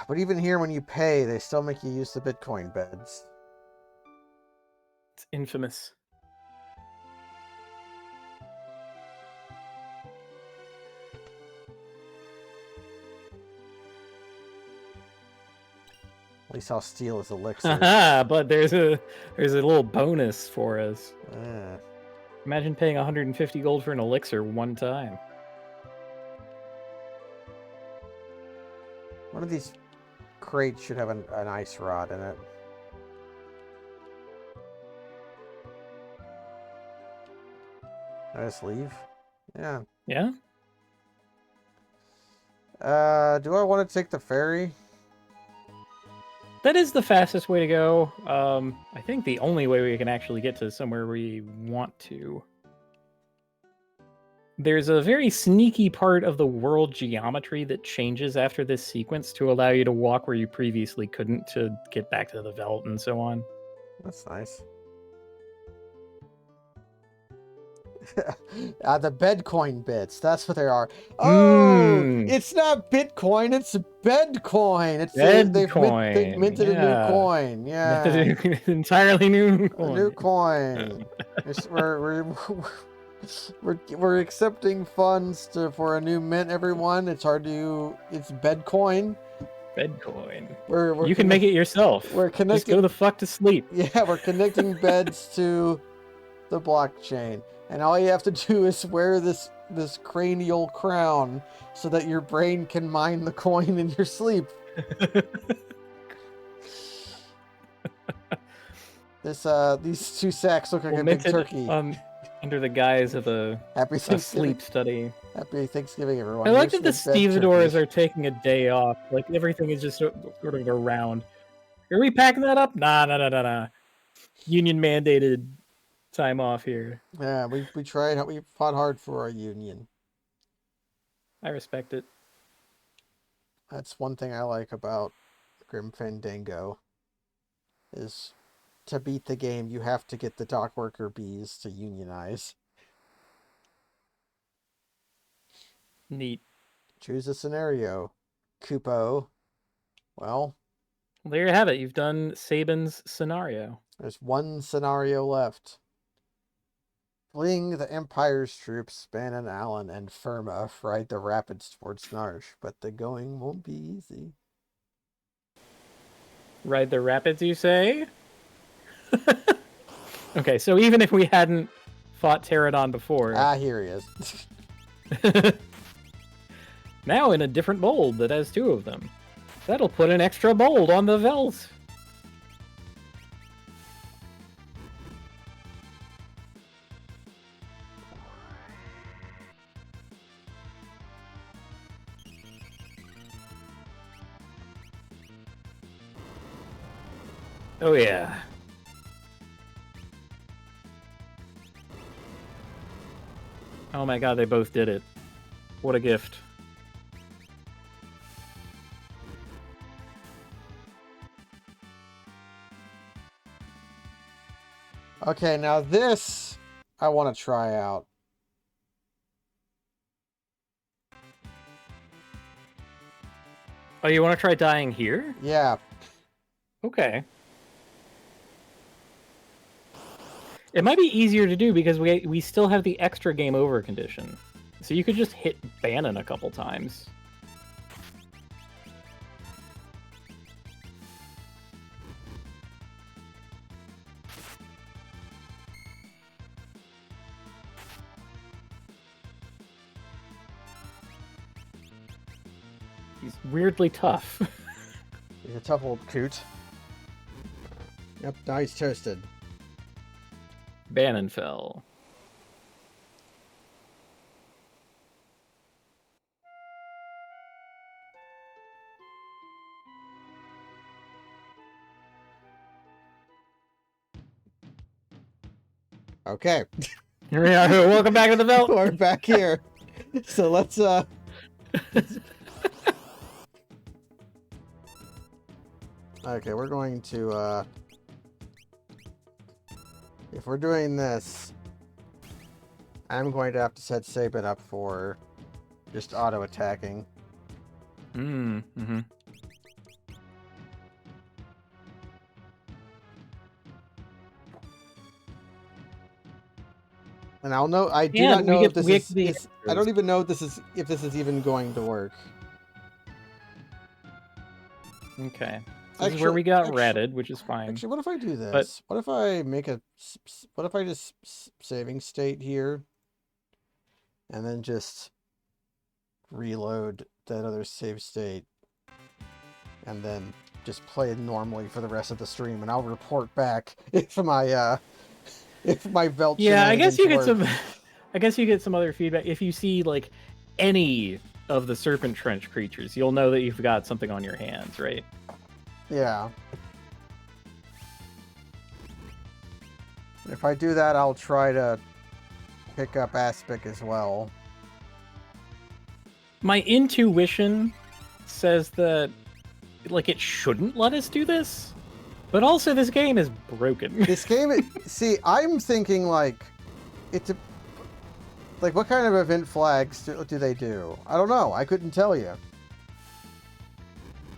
But even here, when you pay, they still make you use the Bitcoin beds. It's infamous. At least I'll steal his elixir. Haha, but there's a little bonus for us. Imagine paying 150 gold for an elixir one time. One of these crates should have an ice rod in it. Can I just leave? Yeah. Yeah? Do I want to take the ferry? That is the fastest way to go. I think the only way we can actually get to somewhere we want to. There's a very sneaky part of the world geometry that changes after this sequence to allow you to walk where you previously couldn't to get back to the Veld and so on. That's nice. The Bedcoin bits. That's what they are. Oh, it's not Bitcoin. It's Bedcoin. It's they've minted a new coin. Yeah, entirely new coin. A new coin. we're accepting funds for a new mint. Everyone, it's hard to. It's Bedcoin. Bedcoin. You can make it yourself. We're connecting. Just go the fuck to sleep. Yeah, we're connecting beds to the blockchain. And all you have to do is wear this cranial crown so that your brain can mine the coin in your sleep. These two sacks look like a big turkey. Under the guise of a sleep study. Happy Thanksgiving, everyone. I like that the stevedores are taking a day off. Like everything is just sort of around. Are we packing that up? Nah. Union mandated time off here. Yeah, we tried. We fought hard for our union. I respect it. That's one thing I like about Grim Fandango. Is to beat the game, you have to get the dock worker bees to unionize. Neat. Choose a scenario. Kupo. Well, there you have it. You've done Sabin's scenario. There's one scenario left. Fleeing the Empire's troops, Spann, Allen, and Firma ride the rapids towards Narsh, but the going won't be easy. Ride the rapids, you say? Okay, so even if we hadn't fought Pterodon before... Here he is. Now in a different mold that has two of them. That'll put an extra mold on the Veld. Oh yeah. Oh my god, they both did it. What a gift. Okay, now this I want to try out. Oh, you want to try dying here? Yeah. Okay. It might be easier to do because we still have the extra game over condition. So you could just hit Bannon a couple times. He's weirdly tough. He's a tough old coot. Yep, now he's toasted. Bannon fell. Okay. Here we are. Welcome back to the belt. We're back here. So let's Okay, we're going to if we're doing this, I'm going to have to set Sabin up for just auto attacking. Mm-hmm. And I'll know I do And not know we if get this the is I don't even know if this is even going to work. Okay. This is where we got ratted, which is fine. Actually, what if I do this? But what if I make a what if I just saving state here and then just reload that other save state and then just play it normally for the rest of the stream, and I'll report back if my belt yeah, I guess you get work. some. I guess you get some other feedback if you see like any of the Serpent Trench creatures. You'll know that you've got something on your hands, right? Yeah. If I do that, I'll try to pick up Aspic as well. My intuition says that like it shouldn't let us do this, but also this game is broken. This game, see, I'm thinking like it's like what kind of event flags do they do? I don't know. I couldn't tell you.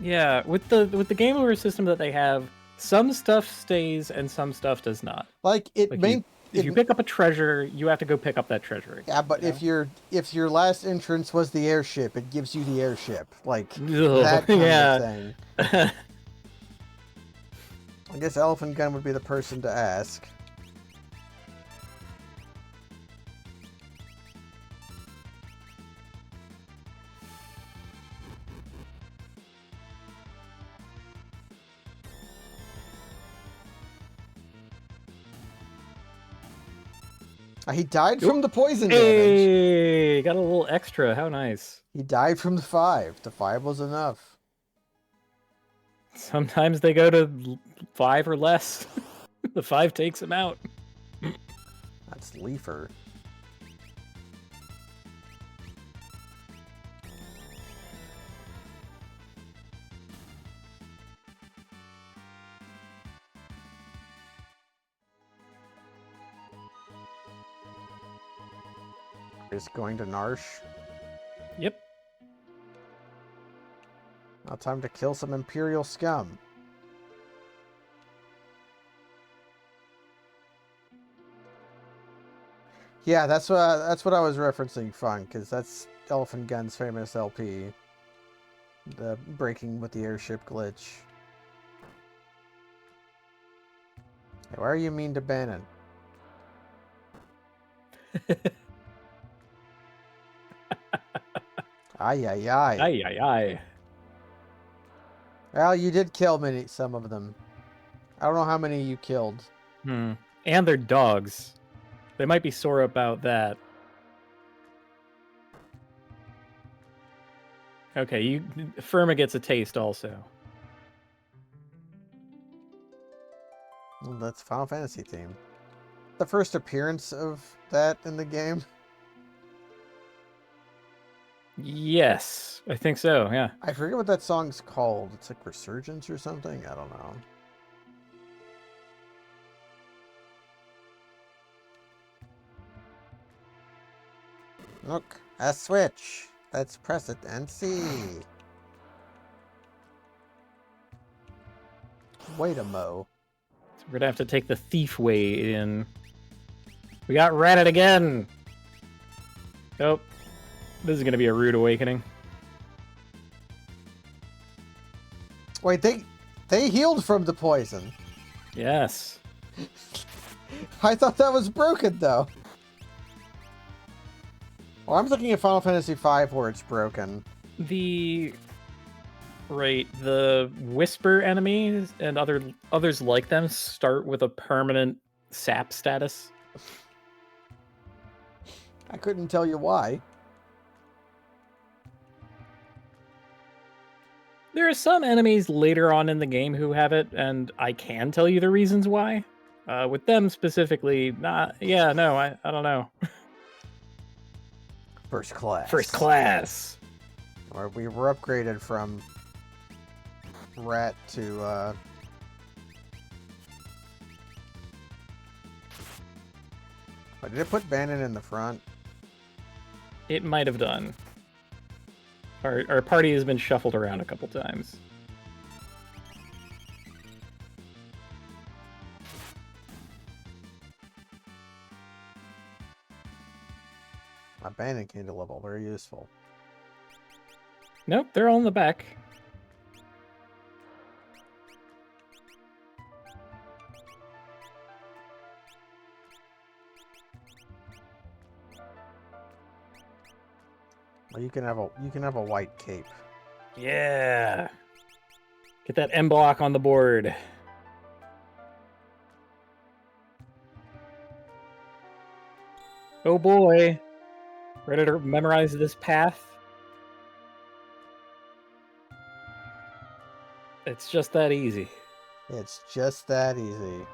Yeah, with the game over system that they have, some stuff stays and some stuff does not. Like it Like if you pick up a treasure, you have to go pick up that treasure again, yeah, but if your last entrance was the airship, it gives you the airship, like Ugh, that kind yeah. of thing. I guess Elephant Gun would be the person to ask. He died from the poison damage. Hey, got a little extra. How nice. He died from the 5. The 5 was enough. Sometimes they go to 5 or less. The 5 takes him out. That's Leafer. Just going to Narsh. Yep. Now time to kill some Imperial scum. Yeah, that's what I was referencing, Fun, because that's Elephant Gun's famous LP. The breaking with the airship glitch. Hey, why are you mean to Bannon? Ay, ay, ay. Ay, ay, ay. Well, you did kill some of them. I don't know how many you killed. And they're dogs. They might be sore about that. Okay, Firma gets a taste also. Well, that's Final Fantasy theme. The first appearance of that in the game. Yes, I think so, yeah. I forget what that song's called. It's like Resurgence or something? I don't know. Look, a switch. Let's press it and see. Wait a mo. So we're gonna have to take the thief way in. We got ratted again! Nope. This is gonna be a rude awakening. Wait, they healed from the poison. Yes. I thought that was broken, though. Well, I'm looking at Final Fantasy V where it's broken. The whisper enemies and others like them start with a permanent sap status. I couldn't tell you why. There are some enemies later on in the game who have it, and I can tell you the reasons why. With them specifically, I don't know. First class. First class. Or we were upgraded from rat to oh, did it put Bannon in the front? It might have done. Our party has been shuffled around a couple times. My Bannon candle level, very useful. Nope, they're all in the back. Well, you can have a white cape. Yeah. Get that M block on the board. Oh boy. Ready to memorize this path? It's just that easy. It's just that easy.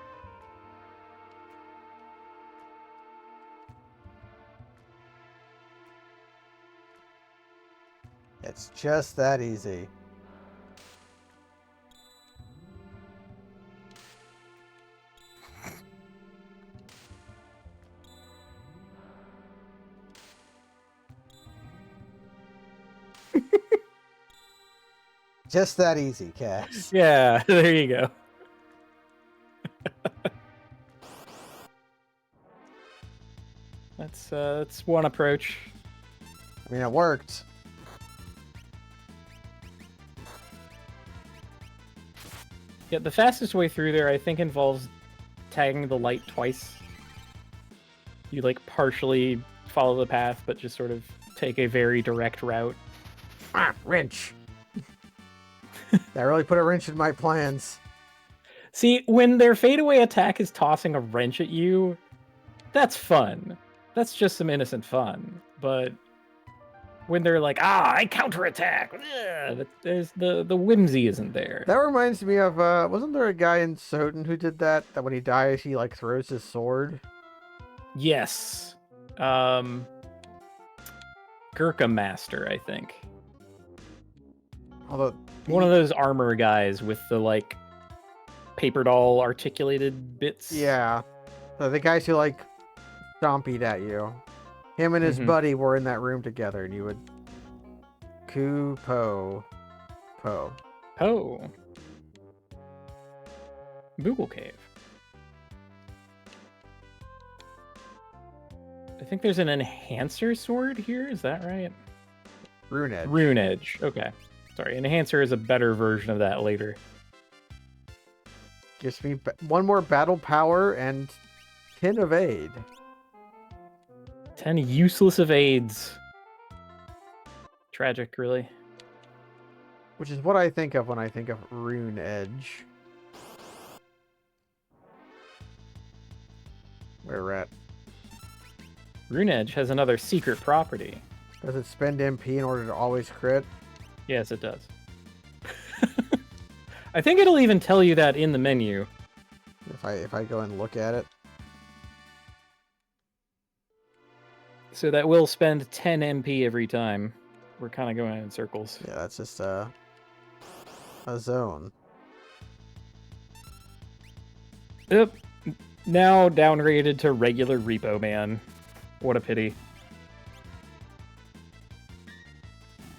It's just that easy. Just that easy, Cass. Yeah, there you go. That's one approach. I mean, it worked. Yeah, the fastest way through there, I think, involves tagging the light twice. You, like, partially follow the path, but just sort of take a very direct route. Ah, wrench. That really put a wrench in my plans. See, when their fadeaway attack is tossing a wrench at you, that's fun. That's just some innocent fun. But when they're like, I counterattack, there's the whimsy isn't there. That reminds me of, wasn't there a guy in Soden who did that? That when he dies, he, like, throws his sword? Yes. Gurkha Master, I think. Although... One of those armor guys with the, like, paper doll articulated bits. Yeah. So the guys who, like, stompied at you. Him and his buddy were in that room together, and you would... Po. Boogle Cave. I think there's an enhancer sword here, is that right? Rune Edge. Rune Edge, okay. Sorry, enhancer is a better version of that later. Gives me one more battle power and 10 evade. 10 useless evades. Tragic, really. Which is what I think of when I think of Rune Edge. Where we're at. Rune Edge has another secret property. Does it spend MP in order to always crit? Yes, it does. I think it'll even tell you that in the menu. If if I go and look at it. So that will spend 10 MP every time. We're kind of going in circles. Yeah, that's just a zone. Yep. Now downgraded to regular Repo Man. What a pity.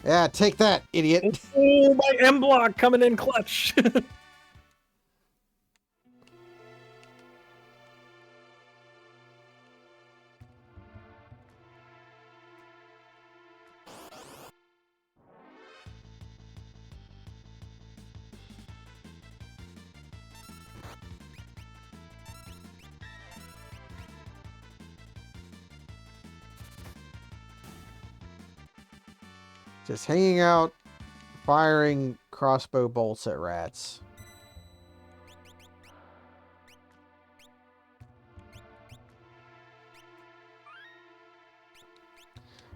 Yeah, take that, idiot. Oh, my M block coming in clutch. Just hanging out, firing crossbow bolts at rats.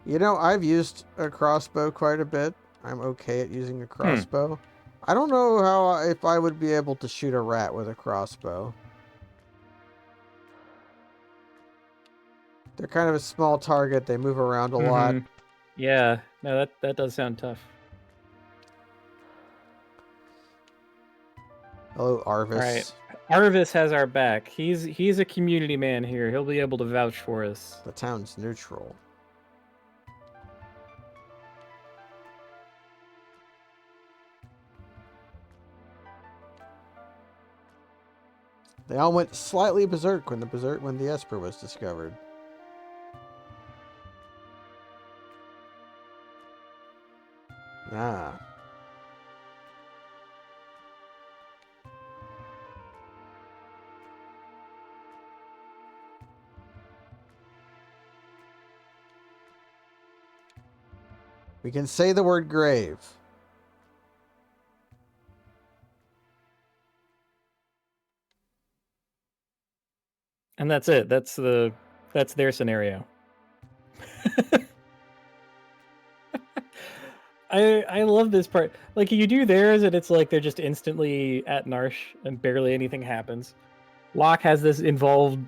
You know, I've used a crossbow quite a bit. I'm okay at using a crossbow. I don't know if I would be able to shoot a rat with a crossbow. They're kind of a small target. They move around a lot. Yeah, no, that does sound tough. Hello, Arvis. All right, Arvis has our back. He's a community man here. He'll be able to vouch for us. The town's neutral. They all went slightly berserk when the Esper was discovered. Ah. We can say the word grave. And that's it. That's their scenario. I love this part. Like, you do theirs, and it's like they're just instantly at Narsh, and barely anything happens. Locke has this involved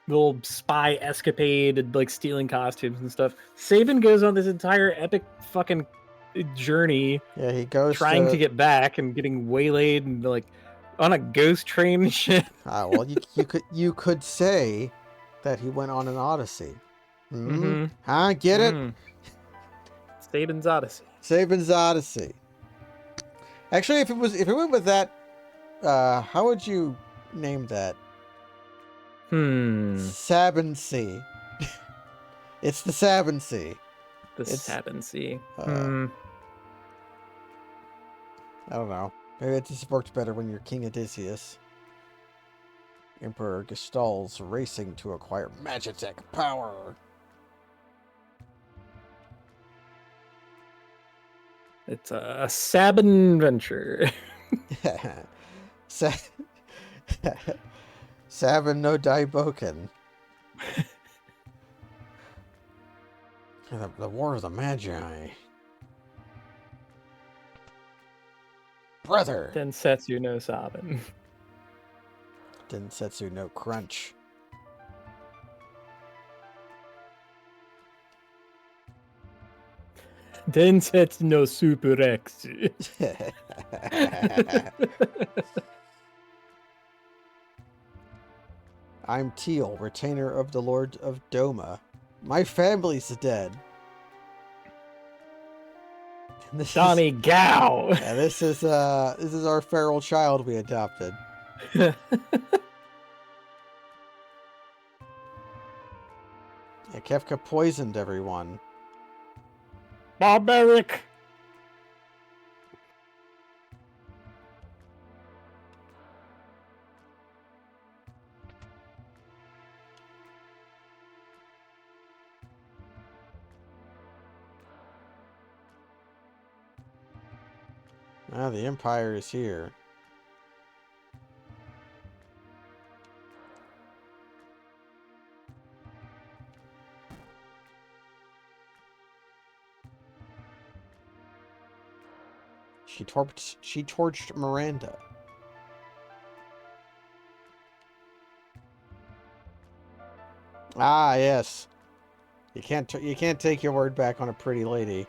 little spy escapade, and like stealing costumes and stuff. Sabin goes on this entire epic fucking journey. Yeah, he goes trying to get back and getting waylaid and like on a ghost train and shit. Well, you could say that he went on an odyssey. Huh? Get it? Sabin's Odyssey. Sabin's Odyssey. Actually, if it went with that, how would you name that? Sabin Sea. It's the Sabin Sea. Sabin Sea. I don't know. Maybe it just works better when you're King Odysseus. Emperor Gestal's racing to acquire Magitech power. It's a Sabin adventure. Sabin no Daiboken. The War of the Magi. Brother. Densetsu no Sabin. Densetsu no Crunch. Densetsu no Super X. I'm Teal, retainer of the Lord of Doma. My family's dead. Donnie Gao. Yeah, this is our feral child we adopted. Yeah, Kefka poisoned everyone. Barbaric. Ah, the Empire is here. She torched Miranda. Ah, yes. You can't take your word back on a pretty lady,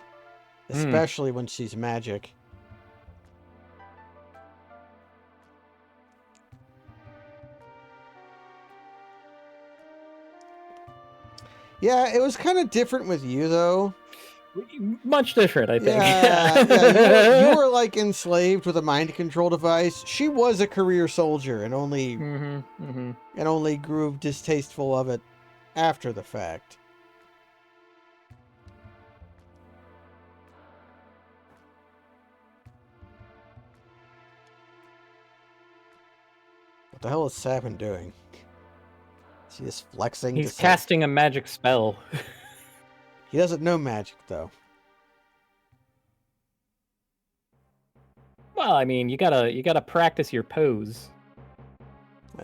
especially when she's magic. Yeah, it was kind of different with you though. Much different, I think. Yeah. You were like enslaved with a mind control device. She was a career soldier and only grew distasteful of it after the fact. What the hell is Sabin doing? Is he just flexing? He's casting a magic spell. He doesn't know magic though. Well, I mean, you gotta practice your pose.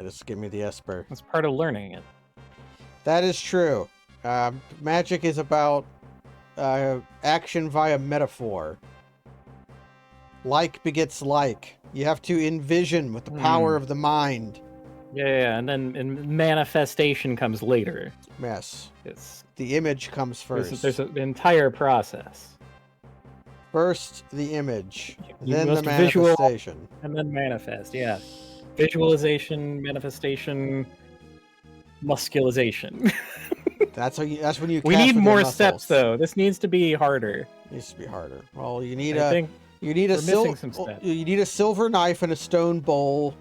Just give me the Esper. That's part of learning it. That is true. Magic is about action via metaphor. Like begets like. You have to envision with the power of the mind. Yeah, and then manifestation comes later. Yes. It's, the image comes first. There's an entire process. First, the image, You then the must manifestation. And then manifest, yeah. Visualization, manifestation, musculization. That's when you. We need more steps, though. This needs to be harder. It needs to be harder. Well, you need you need a silver knife and a stone bowl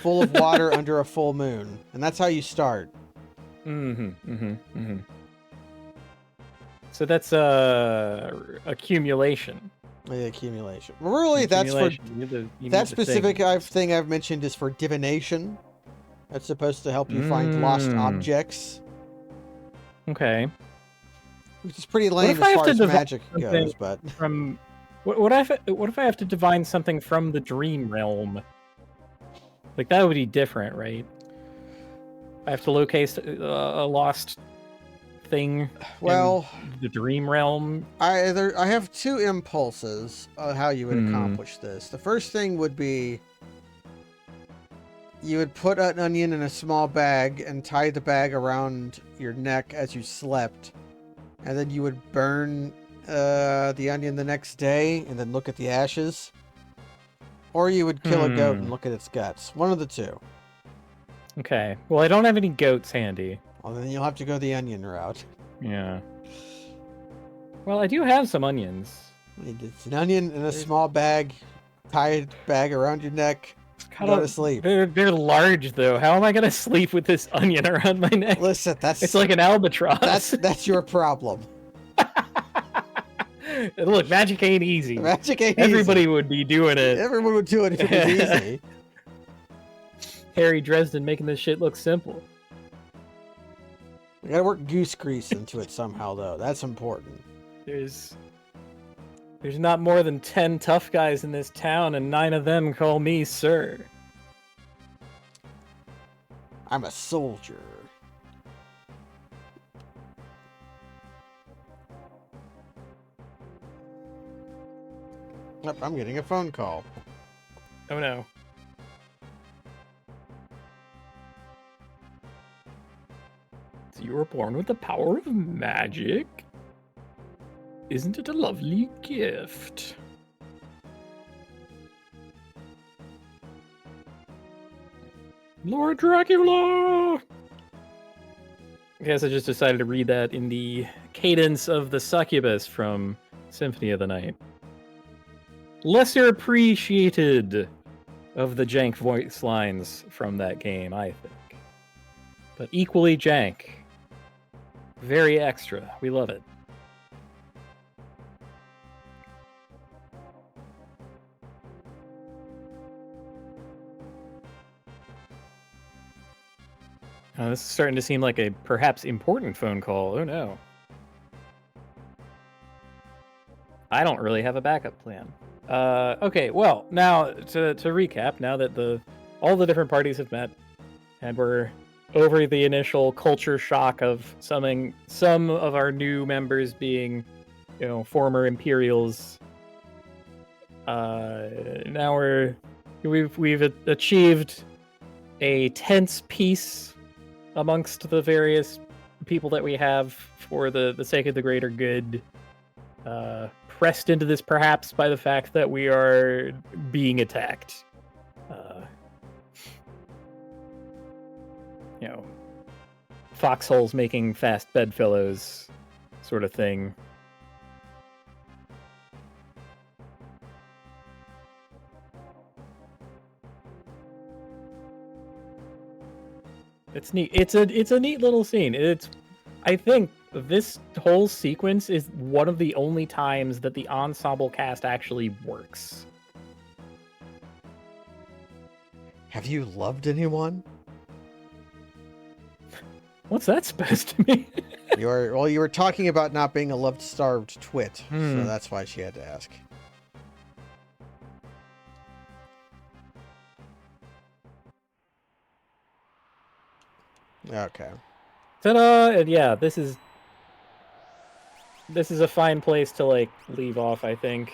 full of water under a full moon, and that's how you start. So that's accumulation. The accumulation. Really, that's for that specific thing I've mentioned is for divination. That's supposed to help you find lost objects. Okay. Which is pretty lame as far as magic goes, but what if I have to divine something from the dream realm? Like that would be different, right? I have to locate a lost thing. Well, in the dream realm. I have two impulses on how you would accomplish this. The first thing would be you would put an onion in a small bag and tie the bag around your neck as you slept, and then you would burn the onion the next day and then look at the ashes. Or you would kill a goat and look at its guts. One of the two. Okay. Well, I don't have any goats handy. Well, then you'll have to go the onion route. Yeah. Well, I do have some onions. It's an onion in a small bag, tied bag around your neck. Go to sleep. They're large, though. How am I going to sleep with this onion around my neck? Listen, it's like an albatross. That's your problem. Look, magic ain't easy. Magic ain't Everybody easy. would be doing it. Everyone would do it if it was easy. Harry Dresden making this shit look simple. We gotta work goose grease into it somehow, though. That's important. There's not more than 10 tough guys in this town, and 9 of them call me sir. I'm a soldier. Yep, I'm getting a phone call. Oh no. So you were born with the power of magic? Isn't it a lovely gift? Lord Dracula! I guess I just decided to read that in the cadence of the succubus from Symphony of the Night. Lesser appreciated of the jank voice lines from that game, I think. But equally jank. Very extra. We love it. This is starting to seem like a perhaps important phone call. Oh no. I don't really have a backup plan. Okay, well, now to recap, now that all the different parties have met and we're over the initial culture shock of some of our new members being, former Imperials. Now we've achieved a tense peace amongst the various people that we have for the sake of the greater good, pressed into this perhaps by the fact that we are being attacked. You know, foxholes making fast bedfellows sort of thing. It's neat. It's a neat little scene. I think this whole sequence is one of the only times that the ensemble cast actually works. Have you loved anyone? What's that supposed to mean? You were talking about not being a love-starved twit, so that's why she had to ask. Okay. Ta-da! And yeah, this is a fine place to like leave off, I think,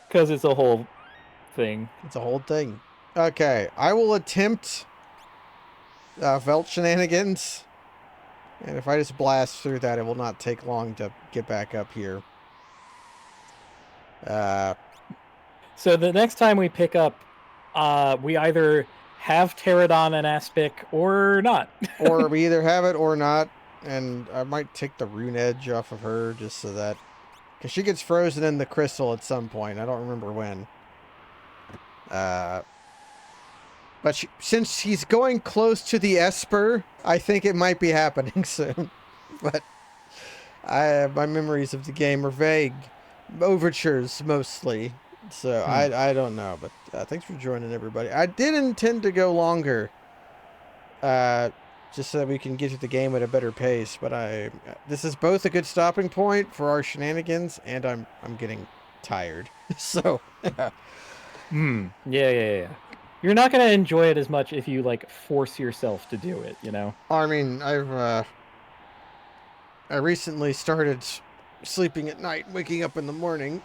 because it's a whole thing. It's a whole thing. Okay, I will attempt Velt shenanigans, and if I just blast through that, it will not take long to get back up here. So the next time we pick up, we either have Pterodon and Aspic or not. Or we either have it or not, and I might take the rune edge off of her just so that... Because she gets frozen in the crystal at some point. I don't remember when. But since he's going close to the Esper, I think it might be happening soon. But my memories of the game are vague. Overtures, mostly. So I don't know, but thanks for joining, everybody. I did intend to go longer, just so that we can get to the game at a better pace. But this is both a good stopping point for our shenanigans, and I'm getting tired. So, Yeah. You're not gonna enjoy it as much if you like force yourself to do it, you know. I mean, I recently started sleeping at night, waking up in the morning.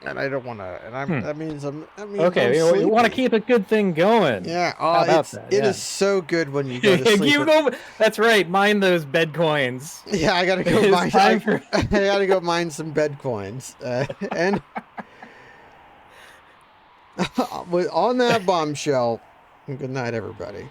And I don't want to. And that means okay. You want to keep a good thing going. Yeah. How about that? It is so good when you go to sleep. That's right. Mine those bed coins. Yeah, I gotta go mine. I gotta go mine some bed coins. And on that bombshell, good night, everybody.